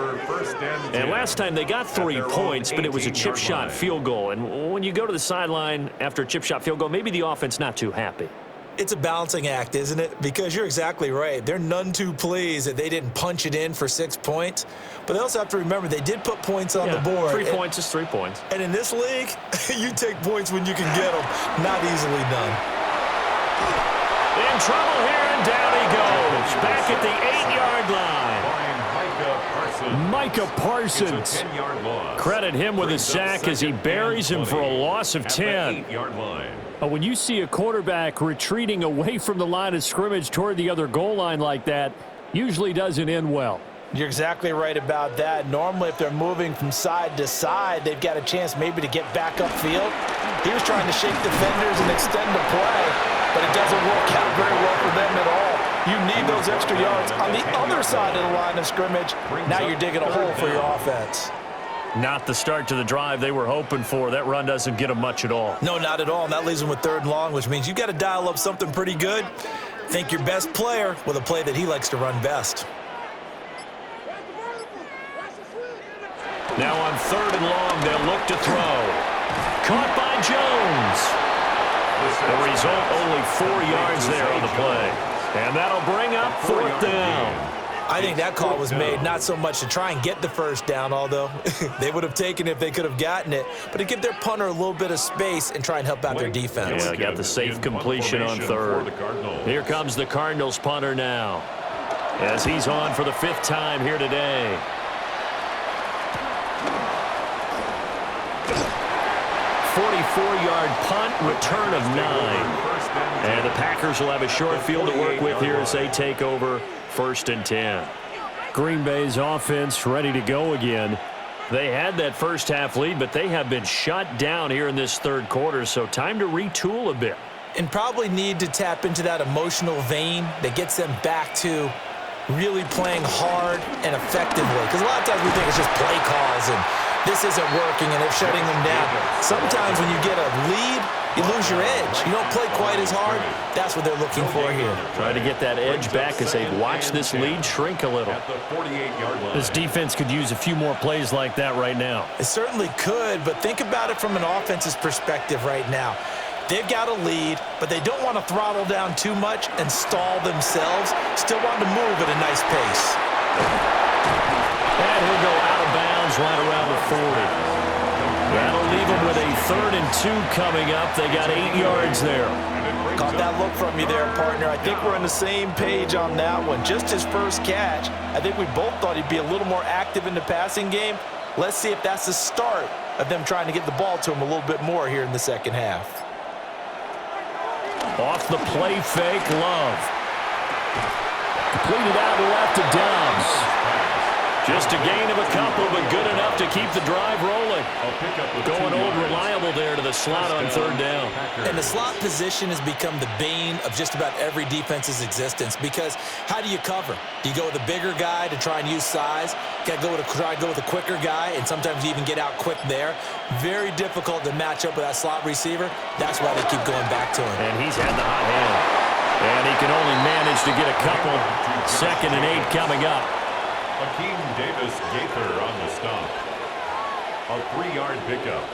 Speaker 1: And last time they got 3 points, but it was a chip shot field goal. And when you go to the sideline after a chip shot field goal, maybe the offense not too happy.
Speaker 3: It's a balancing act, isn't it? Because you're exactly right. They're none too pleased that they didn't punch it in for 6 points. But they also have to remember they did put points on the board.
Speaker 1: 3 points is 3 points.
Speaker 3: And in this league, you take points when you can get them. Not easily done.
Speaker 1: In trouble here, and down he goes. Back at the 8-yard line.
Speaker 4: Micah Parsons.
Speaker 1: Credit him with a sack as he buries him for a loss of 10.
Speaker 4: When you see a quarterback retreating away from the line of scrimmage toward the other goal line like that, usually doesn't end well.
Speaker 5: You're exactly right about that. Normally, if they're moving from side to side, they've got a chance maybe to get back upfield. He was trying to shake defenders and extend the play, but it doesn't work out very well for them at all. You need those extra yards on the other side of the line of scrimmage. Now you're digging a hole for your offense.
Speaker 1: Not the start to the drive they were hoping for. That run doesn't get them much at all.
Speaker 3: No, not at all. And that leaves them with third and long, which means you've got to dial up something pretty good. Think your best player with a play that he likes to run best.
Speaker 1: Now on third and long, they'll look to throw. Caught by Jones. The result, only 4 yards there on the play. And that'll bring up fourth down.
Speaker 3: I think that call was made not so much to try and get the first down, although they would have taken it if they could have gotten it, but to give their punter a little bit of space and try and help out their defense.
Speaker 1: Yeah, they got the safe completion on third. Here comes the Cardinals punter now, as he's on for the 5th time here today. .44-yard punt, return of 9. And the Packers will have a short field to work with here as they take over 1st and 10.
Speaker 4: Green Bay's offense ready to go again.
Speaker 1: They had that first half lead, but they have been shut down here in this third quarter, so time to retool a bit.
Speaker 3: And probably need to tap into that emotional vein that gets them back to really playing hard and effectively. Because a lot of times we think it's just play calls and this isn't working and they're shutting them down. Sometimes when you get a lead, you lose your edge. You don't play quite as hard. That's what they're looking for here.
Speaker 1: Try to get that edge back as they watch this lead shrink a little.
Speaker 4: This defense could use a few more plays like that right now.
Speaker 3: It certainly could, but think about it from an offense's perspective right now. They've got a lead, but they don't want to throttle down too much and stall themselves. Still want to move at a nice pace.
Speaker 1: And he'll go out of bounds right around the 40. That'll leave them with a 3rd and 2 coming up. They got 8 yards there.
Speaker 5: Caught that look from you there, partner. I think we're on the same page on that one. Just his first catch. I think we both thought he'd be a little more active in the passing game. Let's see if that's the start of them trying to get the ball to him a little bit more here in the second half.
Speaker 1: Off the play fake, Love. Completed out to left to Dobbs. Just a gain of a couple, but good enough to keep the drive rolling. Going old reliable there to the slot on 3rd down.
Speaker 3: And the slot position has become the bane of just about every defense's existence because how do you cover? Do you go with a bigger guy to try and use size? You got to try to go with a quicker guy, and sometimes you even get out quick there. Very difficult to match up with that slot receiver. That's why they keep going back to him.
Speaker 1: And he's had the hot hand. And he can only manage to get a couple. 2nd and 8 coming up.
Speaker 2: Akeem Davis-Gaither on the stop. A 3-yard pickup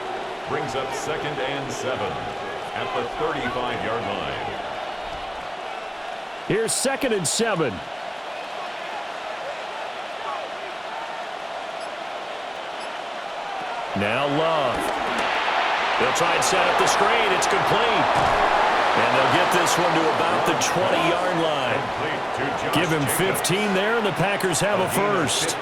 Speaker 2: brings up 2nd and 7 at the 35-yard line.
Speaker 4: Here's 2nd and 7. Now Love. They'll try and set up the screen. It's complete. And they'll get this one to about the 20-yard line. Give him 15 there, and the Packers have a first.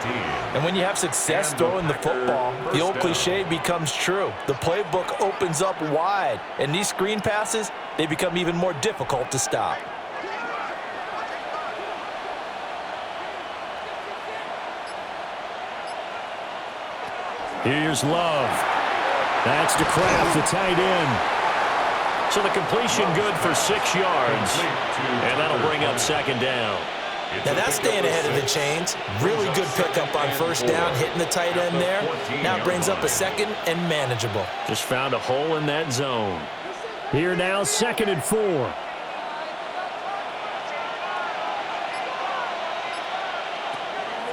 Speaker 5: And when you have success throwing the football, the old cliche becomes true. The playbook opens up wide, and these screen passes, they become even more difficult to stop.
Speaker 4: Here's Love. That's to Kraft, the tight end. So the completion good for 6 yards. And that'll bring up 2nd down.
Speaker 3: Now that's staying ahead of the chains. Really good pickup on 1st down, hitting the tight end there. Now it brings up a 2nd and manageable.
Speaker 4: Just found a hole in that zone. Here now, 2nd and 4.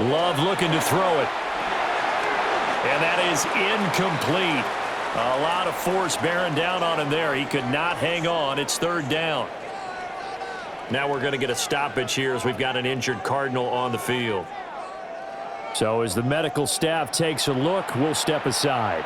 Speaker 4: Love looking to throw it. And that is incomplete. A lot of force bearing down on him there. He could not hang on. It's 3rd down. Now we're going to get a stoppage here as we've got an injured Cardinal on the field. So as the medical staff takes a look, we'll step aside.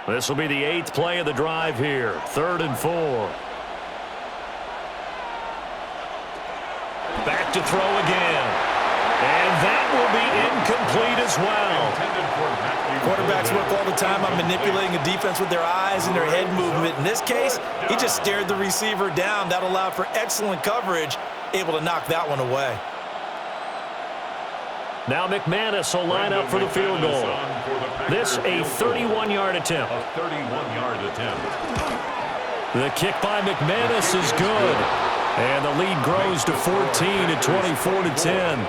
Speaker 4: This will be the 8th play of the drive here. 3rd and 4. Back to throw again. And that will be incomplete as well.
Speaker 5: Quarterbacks work all the time on manipulating a defense with their eyes and their head movement. In this case, he just stared the receiver down. That allowed for excellent coverage, able to knock that one away.
Speaker 4: Now McManus will line up for the field goal. This a 31-yard attempt.
Speaker 2: A 31-yard attempt.
Speaker 4: The kick by McManus is good. And the lead grows to 14 at 24-10.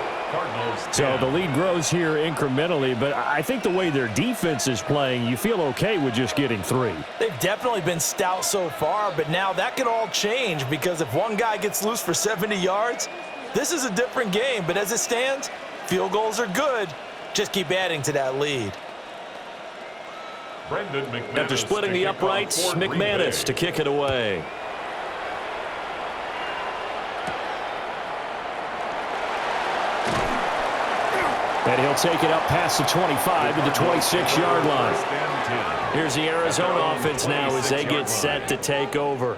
Speaker 4: So the lead grows here incrementally, but I think the way their defense is playing, you feel okay with just getting 3.
Speaker 5: They've definitely been stout so far, but now that could all change because if one guy gets loose for 70 yards, this is a different game. But as it stands, field goals are good. Just keep adding to that lead.
Speaker 4: After splitting the uprights, McManus to kick it away. And he'll take it up past the 25 to the 26-yard line. Here's the Arizona offense now as they get set to take over.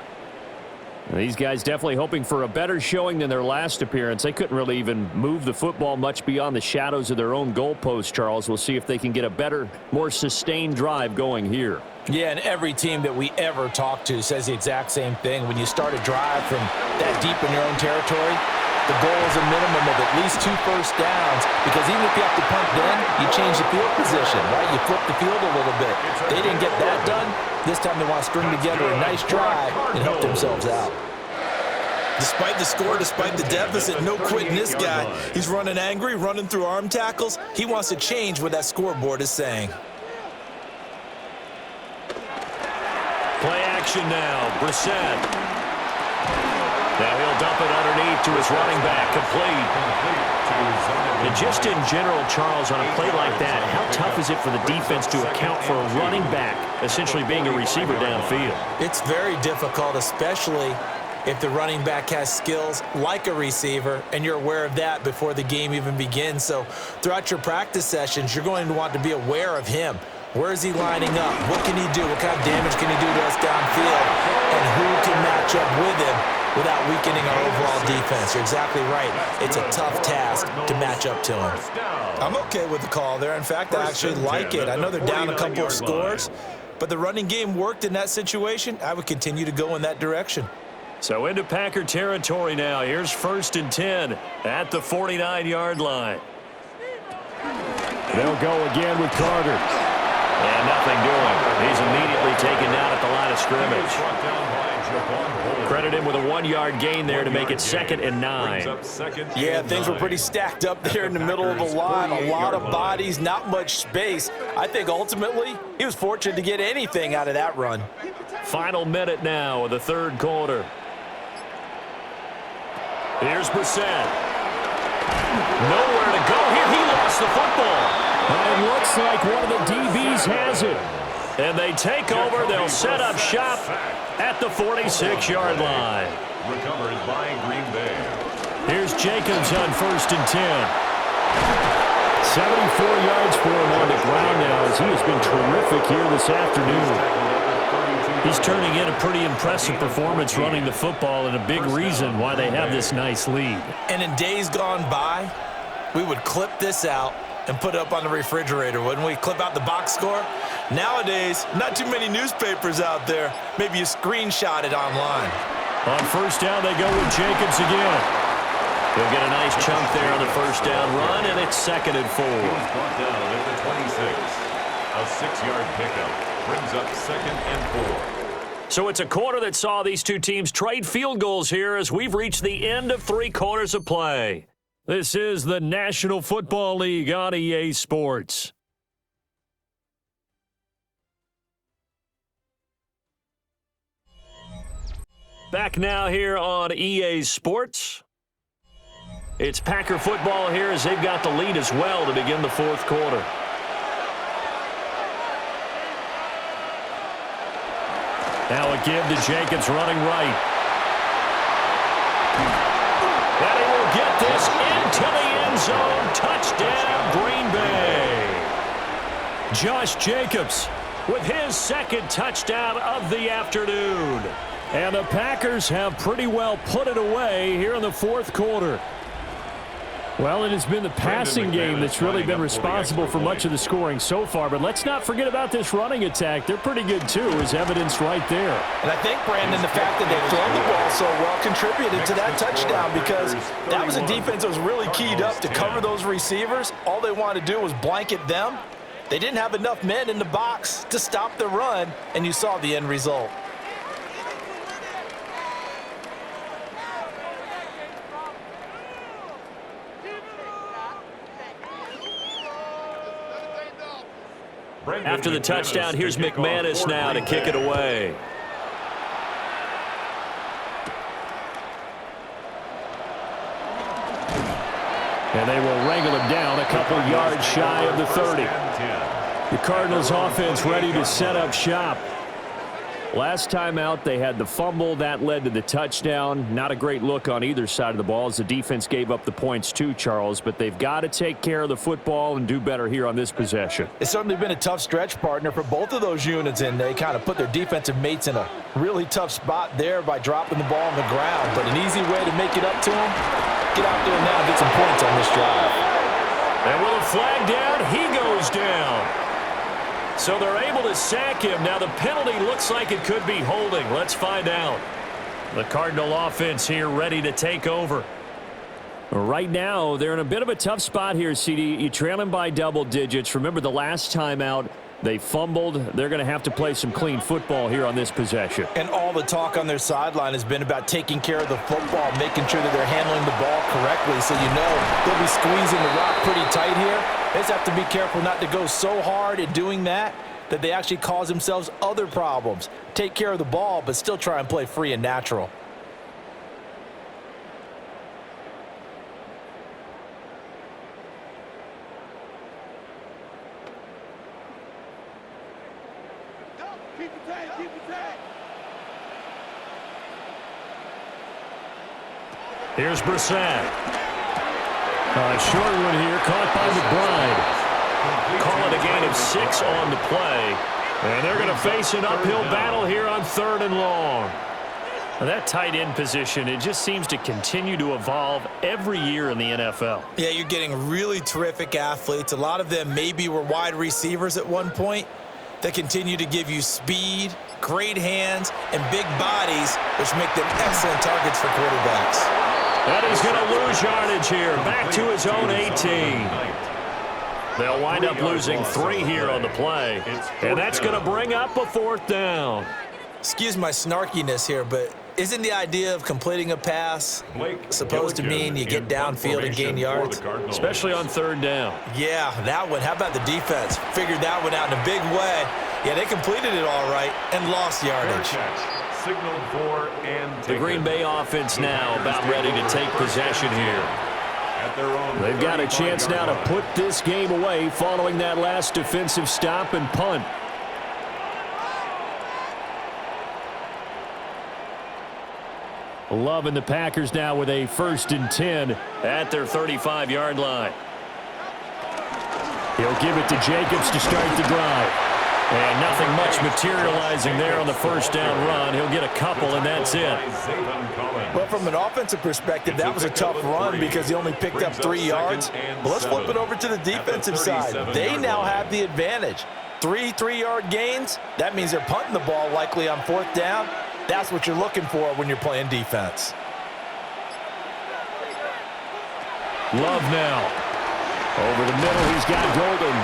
Speaker 4: These guys definitely hoping for a better showing than their last appearance. They couldn't really even move the football much beyond the shadows of their own goalpost, Charles. We'll see if they can get a better, more sustained drive going here.
Speaker 5: Yeah, and every team that we ever talk to says the exact same thing. When you start a drive from that deep in your own territory, the goal is a minimum of at least 2 first downs because even if you have to punt then, you change the field position, right? You flip the field a little bit. They didn't get that done. This time they want to string together a nice drive and help themselves out. Despite the score, despite the deficit, no quitting this guy. He's running angry, running through arm tackles. He wants to change what that scoreboard is saying.
Speaker 4: Play action now. Brissett. Now he'll dump it underneath to his running back. Complete. And just in general, Charles, on a play like that, how tough is it for the defense to account for a running back essentially being a receiver downfield?
Speaker 5: It's very difficult, especially if the running back has skills like a receiver, and you're aware of that before the game even begins. So throughout your practice sessions, you're going to want to be aware of him. Where is he lining up? What can he do? What kind of damage can he do to us downfield? And who can match up with him without weakening our overall defense? You're exactly right. It's a tough task to match up to him. I'm okay with the call there. In fact, I actually like it. I know they're down a couple of scores, but the running game worked in that situation. I would continue to go in that direction.
Speaker 4: So into Packer territory now. Here's 1st and 10 at the 49-yard line. They'll go again with Carter.
Speaker 1: And nothing doing. He's immediately taken down at the line of scrimmage. Credit him with a 1-yard gain there to make it 2nd and 9.
Speaker 3: Yeah, things were pretty stacked up there in the middle of the line. A lot of bodies, not much space. I think ultimately he was fortunate to get anything out of that run.
Speaker 1: Final minute now of the 3rd quarter. Here's Brissett. Nowhere to go here. He lost the football.
Speaker 4: It looks like one of the DBs has it.
Speaker 1: And they take over. They'll set up shop at the 46-yard line.
Speaker 2: Recovered by Green Bay.
Speaker 1: Here's Jacobs on 1st and 10.
Speaker 4: 74 yards for him on the ground now as he has been terrific here this afternoon.
Speaker 1: He's turning in a pretty impressive performance running the football and a big reason why they have this nice lead.
Speaker 3: And in days gone by, we would clip this out and put it up on the refrigerator, wouldn't we? Clip out the box score. Nowadays, not too many newspapers out there. Maybe you screenshot it online.
Speaker 1: On 1st down, they go with Jacobs again. He'll get a nice chunk there on the 1st down run, and it's 2nd and 4.
Speaker 2: He's brought down at the 26. A 6-yard pickup brings up 2nd and 4.
Speaker 1: So it's a quarter that saw these two teams trade field goals here as we've reached the end of 3 quarters of play. This is the National Football League on EA Sports. Back now here on EA Sports. It's Packer football here as they've got the lead as well to begin the 4th quarter. Now a give to Jacobs running right. And he will get this into the end zone. Touchdown, Green Bay. Josh Jacobs with his 2nd touchdown of the afternoon.
Speaker 4: And the Packers have pretty well put it away here in the 4th quarter. Well, it has been the passing game that's really been responsible for much of the scoring so far. But let's not forget about this running attack. They're pretty good, too, as evidenced right there.
Speaker 3: And I think, Brandon, the fact that they've thrown the ball so well contributed to that touchdown because that was a defense that was really keyed up to cover those receivers. All they wanted to do was blanket them. They didn't have enough men in the box to stop the run, and you saw the end result.
Speaker 1: After the touchdown, here's McManus now to kick it away. And they will wrangle him down a couple yards shy of the 30. The Cardinals offense ready to set up shop. Last time out, they had the fumble. That led to the touchdown. Not a great look on either side of the ball as the defense gave up the points too, Charles. But they've got to take care of the football and do better here on this possession.
Speaker 5: It's certainly been a tough stretch, partner, for both of those units, and they kind of put their defensive mates in a really tough spot there by dropping the ball on the ground. But an easy way to make it up to them, get out there now and get some points on this drive.
Speaker 1: And with a flag down, he goes down. So they're able to sack him. Now the penalty looks like it could be holding. Let's find out. The Cardinal offense here ready to take over.
Speaker 4: Right now, they're in a bit of a tough spot here, CD. You trail them by double digits. Remember the last time out, they fumbled. They're going to have to play some clean football here on this possession.
Speaker 5: And all the talk on their sideline has been about taking care of the football, making sure that they're handling the ball correctly. So you know they'll be squeezing the rock pretty tight here. They just have to be careful not to go so hard at doing that they actually cause themselves other problems. Take care of the ball, but still try and play free and natural.
Speaker 1: Here's Brissett. Short one here, caught by McBride. Call it a gain of 6 on the play. And they're going to face an uphill battle here on 3rd and long. That tight end position, it just seems to continue to evolve every year in the NFL.
Speaker 3: Yeah, you're getting really terrific athletes. A lot of them maybe were wide receivers at one point that continue to give you speed, great hands, and big bodies, which make them excellent targets for quarterbacks.
Speaker 1: And he's going to lose yardage here. Back to his own 18. They'll wind up losing 3 here on the play. And that's going to bring up a 4th down.
Speaker 3: Excuse my snarkiness here, but isn't the idea of completing a pass supposed to mean you get downfield and gain yards?
Speaker 1: Especially on 3rd down.
Speaker 3: Yeah, that one. How about the defense? Figured that one out in a big way. Yeah, they completed it all right and lost yardage.
Speaker 2: Signaled for and
Speaker 1: the Green Bay offense now about ready to take possession here. They've got a chance now to put this game away following that last defensive stop and punt. Loving the Packers now with a 1st and 10 at their 35-yard line. He'll give it to Jacobs to start the drive. And nothing much materializing there on the 1st down run. He'll get a couple, and that's it.
Speaker 5: Well, from an offensive perspective, that was a tough run because he only picked up 3 yards. But let's flip it over to the defensive side. They now have the advantage. 3 3-yard gains, that means they're punting the ball likely on 4th down. That's what you're looking for when you're playing defense.
Speaker 1: Love now. Over the middle, he's got Golden.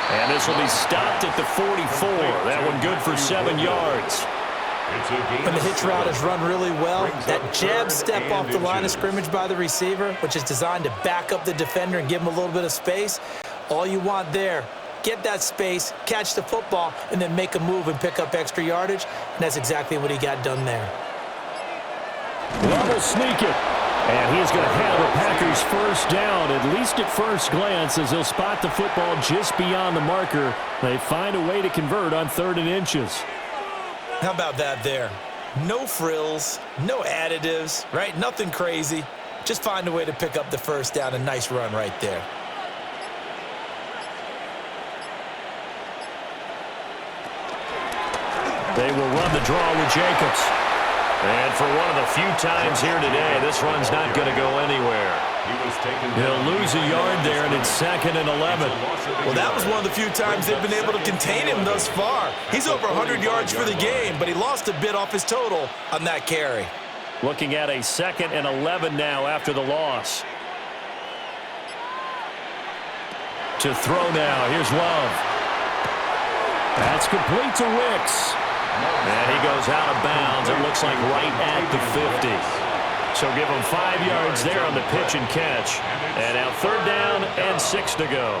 Speaker 1: And this will be stopped at the 44. That one good for 7 yards.
Speaker 3: When the hitch route is run really well, that jab step off the line of scrimmage by the receiver, which is designed to back up the defender and give him a little bit of space, all you want there, get that space, catch the football, and then make a move and pick up extra yardage. And that's exactly what he got done there.
Speaker 1: Love will sneak it. And he's going to have the Packers 1st down, at least at first glance, as they'll spot the football just beyond the marker. They find a way to convert on 3rd and inches.
Speaker 3: How about that there? No frills, no additives, right? Nothing crazy. Just find a way to pick up the 1st down. A nice run right there.
Speaker 1: They will run the draw with Jacobs. And for one of the few times here today, this run's not going to go anywhere. He'll lose a yard there, and it's 2nd and 11.
Speaker 3: Well, that was one of the few times they've been able to contain him thus far. He's over 100 yards for the game, but he lost a bit off his total on that carry.
Speaker 1: Looking at a 2nd and 11 now after the loss. To throw now, here's Love. That's complete to Wicks. And he goes out of bounds, it looks like right at the 50. So give him 5 yards there on the pitch and catch. And now 3rd down and 6 to go.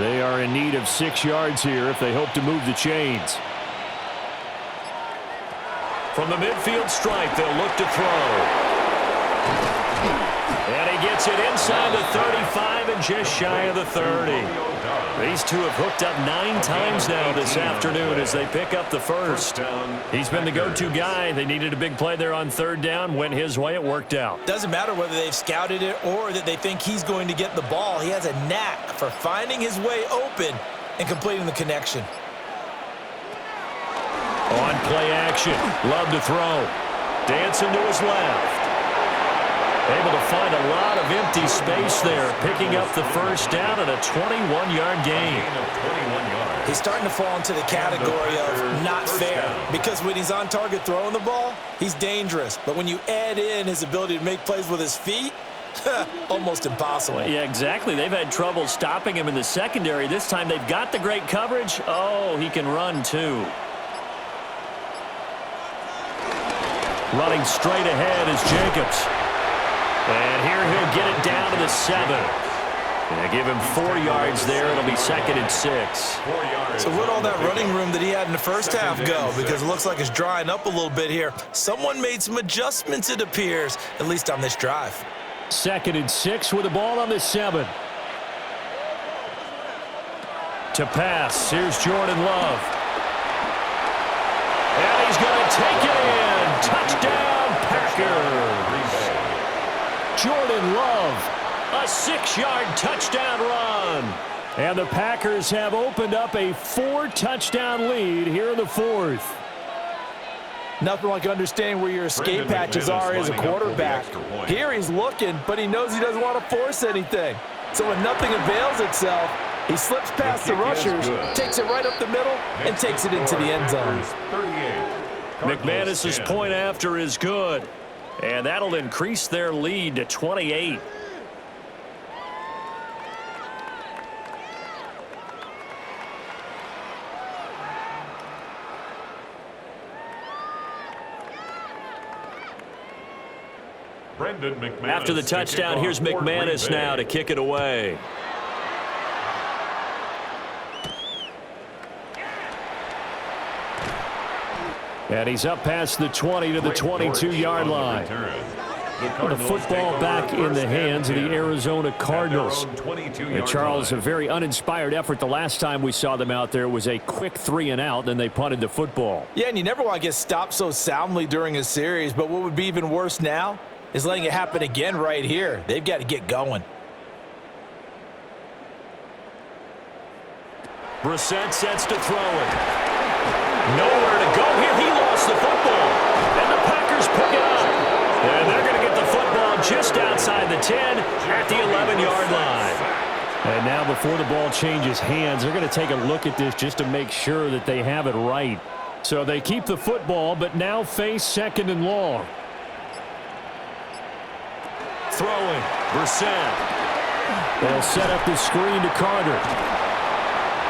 Speaker 1: They are in need of 6 yards here if they hope to move the chains. From the midfield stripe, they'll look to throw. And he gets it inside the 35 and just shy of the 30. These two have hooked up 9 times now this afternoon as they pick up the 1st. He's been the go-to guy. They needed a big play there on 3rd down. Went his way. It worked out.
Speaker 3: Doesn't matter whether they've scouted it or that they think he's going to get the ball. He has a knack for finding his way open and completing the connection.
Speaker 1: On play action. Love to throw. Dancing to his left. Able to find a lot of empty space there, picking up the 1st down and a 21-yard gain.
Speaker 3: He's starting to fall into the category of not fair because when he's on target throwing the ball, he's dangerous. But when you add in his ability to make plays with his feet, almost impossible.
Speaker 1: Well, yeah, exactly. They've had trouble stopping him in the secondary. This time they've got the great coverage. Oh, he can run too. Running straight ahead is Jacobs. And here he'll get it down to the 7. And give him 4 yards there. It'll be 2nd and 6.
Speaker 3: So where'd all that running room that he had in the first half go? Because it looks like it's drying up a little bit here. Someone made some adjustments, it appears, at least on this drive.
Speaker 1: 2nd and 6 with the ball on the 7. To pass, here's Jordan Love. And he's going to take it in. Touchdown, Packers. Jordan Love, a 6-yard touchdown run. And the Packers have opened up a 4-touchdown lead here in the 4th.
Speaker 5: Nothing like understanding where your escape patches are as a quarterback. Here he's looking, but he knows he doesn't want to force anything. So when nothing avails itself, he slips past the rushers, takes it right up the middle, and takes it into the end zone.
Speaker 1: McManus's point after is good. And that'll increase their lead to 28. After the touchdown, here's McManus now to kick it away. And he's up past the 20 to the 22-yard line. The football back in the hands of the Arizona Cardinals. And Charles, a very uninspired effort the last time we saw them out there. It was a quick 3-and-out, then they punted the football.
Speaker 5: Yeah, and you never want to get stopped so soundly during a series, but what would be even worse now is letting it happen again right here. They've got to get going.
Speaker 1: Brissett sets to throw it. Nowhere to go here. He lost the football. And the Packers pick it up. And they're going to get the football just outside the 10 at the 11-yard line. And now before the ball changes hands, they're going to take a look at this just to make sure that they have it right. So they keep the football, but now face 2nd and long. Throwing, Brissett. They'll set up the screen to Carter.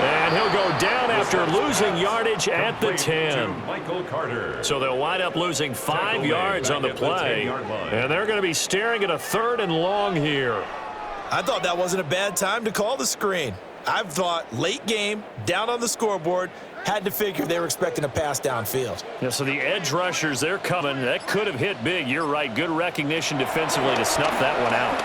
Speaker 1: And he'll go down after losing yardage at the 10.
Speaker 2: Michael Carter.
Speaker 1: So they'll wind up losing 5 yards on the play. And they're going to be staring at a 3rd and long here.
Speaker 5: I thought that wasn't a bad time to call the screen. I've thought late game, down on the scoreboard, had to figure they were expecting a pass downfield.
Speaker 1: Yeah, so the edge rushers, they're coming. That could have hit big. You're right. Good recognition defensively to snuff that one out.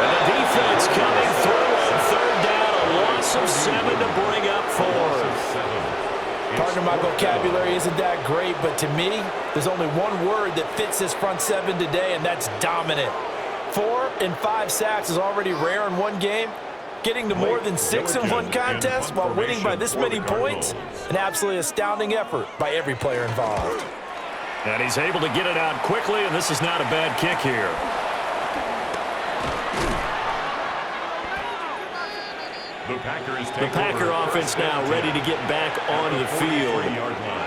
Speaker 1: And the defense coming through on 3rd down. A loss of 7 to bring up 4.
Speaker 5: Partner, my vocabulary isn't that great, but to me, there's only one word that fits this front 7 today, and that's dominant. 4 and 5 sacks is already rare in one game. Getting to more than 6 in one contest while winning by this many points, an absolutely astounding effort by every player involved.
Speaker 1: And he's able to get it out quickly, and this is not a bad kick here. The Packer offense now ready to get back onto the field.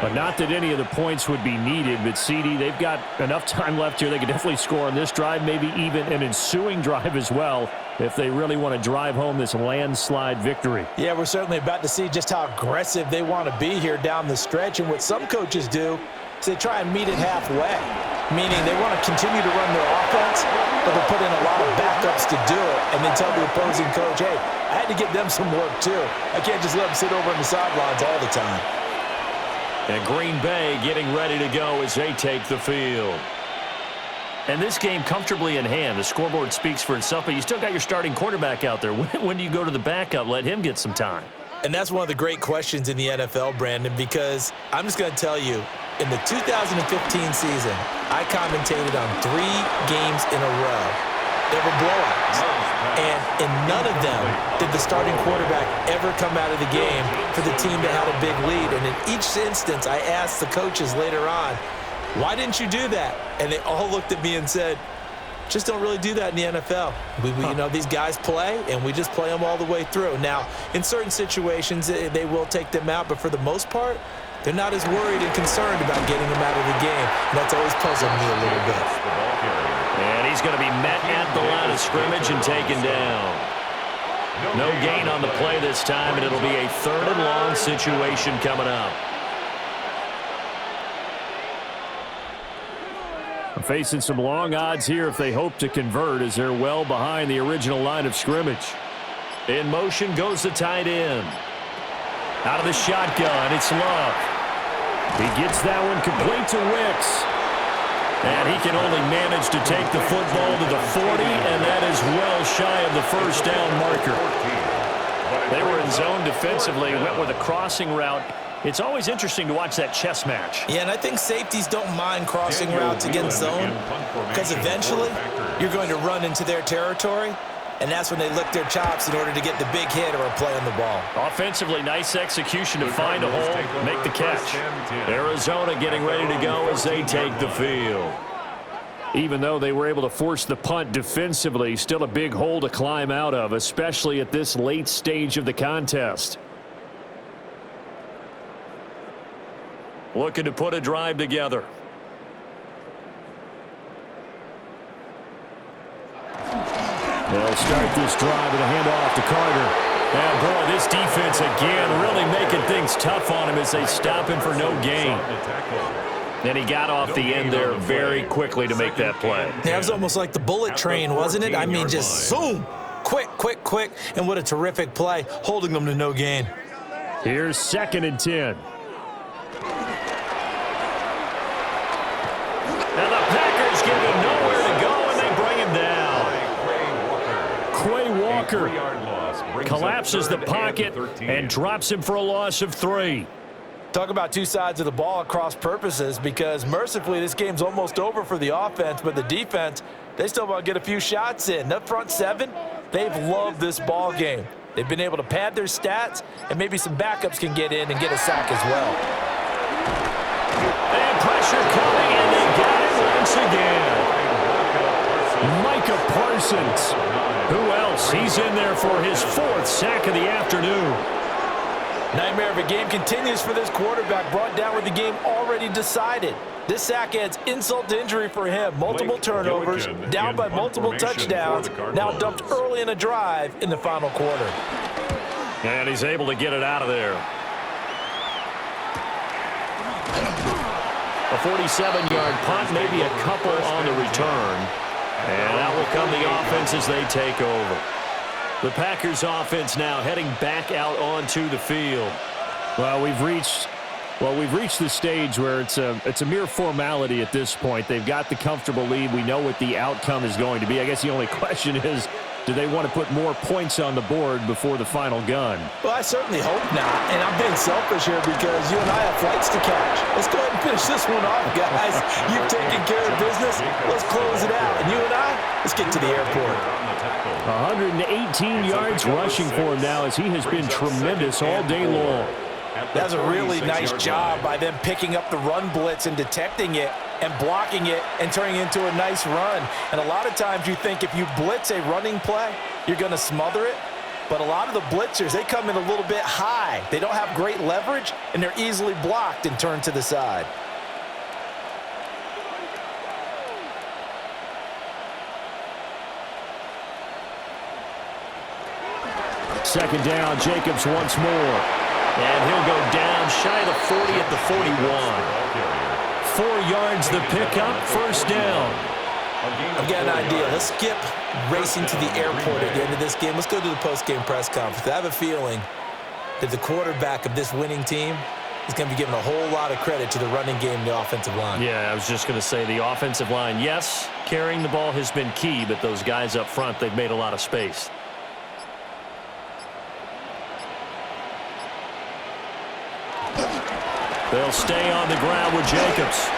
Speaker 1: But not that any of the points would be needed, but CD, they've got enough time left here. They can definitely score on this drive, maybe even an ensuing drive as well, if they really want to drive home this landslide victory.
Speaker 5: Yeah, we're certainly about to see just how aggressive they want to be here down the stretch. And what some coaches do is they try and meet it halfway, meaning they want to continue to run their offense, but they'll put in a lot of backups to do it, and then tell the opposing coach, hey, I had to give them some work too. I can't just let them sit over on the sidelines all the time.
Speaker 1: And Green Bay getting ready to go as they take the field. And this game comfortably in hand. The scoreboard speaks for itself, but you still got your starting quarterback out there. When do you go to the backup? Let him get some time.
Speaker 5: And that's one of the great questions in the NFL, Brandon, because I'm just going to tell you, in the 2015 season, I commentated on 3 games in a row. They were blowouts. And in none of them did the starting quarterback ever come out of the game for the team that had a big lead. And in each instance, I asked the coaches later on, why didn't you do that? And they all looked at me and said, just don't really do that in the NFL. You know, these guys play, and we just play them all the way through. Now, in certain situations, they will take them out, but for the most part, they're not as worried and concerned about getting them out of the game. And that's always puzzled me a little bit.
Speaker 1: And he's going to be met at the line of scrimmage and taken down. No gain on the play this time, and it'll be a 3rd and long situation coming up.
Speaker 4: Facing some long odds here if they hope to convert, as they're well behind the original line of scrimmage.
Speaker 1: In motion goes the tight end. Out of the shotgun, it's Love. He gets that one complete to Wicks. And he can only manage to take the football to the 40, and that is well shy of the 1st down marker. They were in zone defensively, went with a crossing route. It's always interesting to watch that chess match.
Speaker 5: Yeah, and I think safeties don't mind crossing routes against zone, because eventually you're going to run into their territory, and that's when they lick their chops in order to get the big hit or a play on the ball.
Speaker 1: Offensively, nice execution to find a hole, make the catch. Arizona getting ready to go as they take the field.
Speaker 4: Even though they were able to force the punt defensively, still a big hole to climb out of, especially at this late stage of the contest.
Speaker 1: looking to put a drive together.
Speaker 4: They'll start this drive with a handoff to Carter.
Speaker 1: And, boy, this defense again really making things tough on him as they stop him for no gain. And he got off the end there very quickly to make that play.
Speaker 3: Yeah, it was almost like the bullet train, wasn't it? I mean, just zoom, quick, quick, quick, and what a terrific play, holding them to no gain.
Speaker 4: Here's 2nd and 10.
Speaker 1: And the Packers give him nowhere to go, and they bring him down.
Speaker 4: Quay Walker collapses the pocket and drops him for a loss of 3.
Speaker 5: Talk about two sides of the ball at cross purposes, because mercifully this game's almost over for the offense, but the defense, they still want to get a few shots in. That front 7, they've loved this ball game. They've been able to pad their stats, and maybe some backups can get in and get a sack as well.
Speaker 1: And pressure coming, and they got it once again.
Speaker 4: Micah Parsons.
Speaker 1: Who else? He's in there for his 4th sack of the afternoon.
Speaker 5: Nightmare of a game continues for this quarterback, brought down with the game already decided. This sack adds insult to injury for him. Multiple turnovers, down by multiple touchdowns, now dumped early in a drive in the final quarter.
Speaker 1: And he's able to get it out of there. A 47-yard punt, maybe a couple on the return. And out will come the offense as they take over. The Packers offense now heading back out onto the field.
Speaker 4: Well, we've reached the stage where it's a mere formality at this point. They've got the comfortable lead. We know what the outcome is going to be. I guess the only question is, do they want to put more points on the board before the final gun?
Speaker 5: Well, I certainly hope not, and I'm being selfish here because you and I have flights to catch. Let's go ahead and finish this one off, guys. You've taken care of business. Let's close it out. And you and I, let's get to the airport.
Speaker 4: 118 yards rushing for him now as he has been tremendous all day long.
Speaker 5: That's a really nice job by them picking up the run blitz and detecting it and blocking it and turning it into a nice run. And a lot of times you think if you blitz a running play, you're going to smother it. But a lot of the blitzers, they come in a little bit high. They don't have great leverage, and they're easily blocked and turned to the side.
Speaker 4: Second down, Jacobs once more.
Speaker 1: And he'll go down shy of the 40 at the 41. 4 yards the pickup, 1st down.
Speaker 3: I've got an idea. Let's skip racing to the airport at the end of this game. Let's go to the post-game press conference. I have a feeling that the quarterback of this winning team is going to be given a whole lot of credit to the running game and the offensive line.
Speaker 1: Yeah, I was just going to say the offensive line, yes, carrying the ball has been key, but those guys up front, they've made a lot of space. They'll stay on the ground with Jacobs.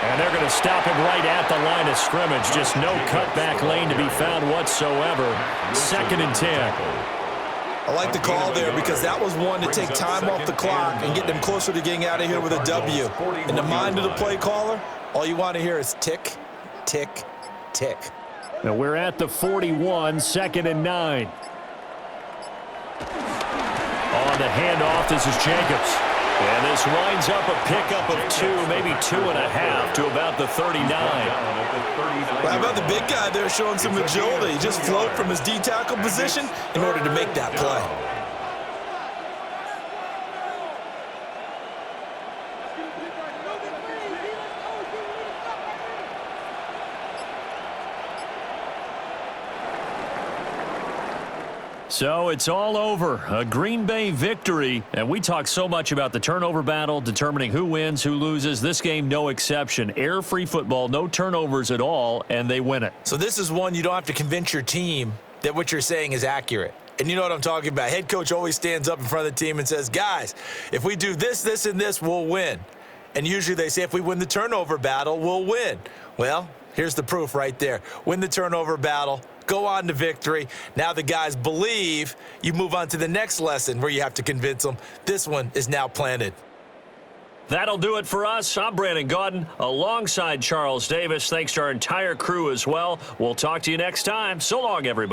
Speaker 1: And they're going to stop him right at the line of scrimmage. Just no cutback lane to be found whatsoever. 2nd and 10.
Speaker 3: I like the call there because that was one to take time off the clock and get them closer to getting out of here with a W. In the mind of the play caller, all you want to hear is tick, tick, tick.
Speaker 4: Now we're at the 41, 2nd and 9.
Speaker 1: On the handoff, this is Jacobs. And this winds up a pickup of 2, maybe 2.5 to about the 39.
Speaker 3: Well, how about the big guy there showing some agility? He just float from his D-tackle position in order to make that play.
Speaker 1: So it's all over. A Green Bay victory. And we talk so much about the turnover battle, determining who wins, who loses. This game, no exception. Air-free football, no turnovers at all, and they win it.
Speaker 3: So this is one you don't have to convince your team that what you're saying is accurate. And you know what I'm talking about. Head coach always stands up in front of the team and says, guys, if we do this, this, and this, we'll win. And usually they say if we win the turnover battle, we'll win. Well, here's the proof right there. Win the turnover battle. Go on to victory. Now the guys believe. You move on to the next lesson where you have to convince them. This one is now planted.
Speaker 1: That'll do it for us. I'm Brandon Gaudin alongside Charles Davis. Thanks to our entire crew as well. We'll talk to you next time. So long, everybody.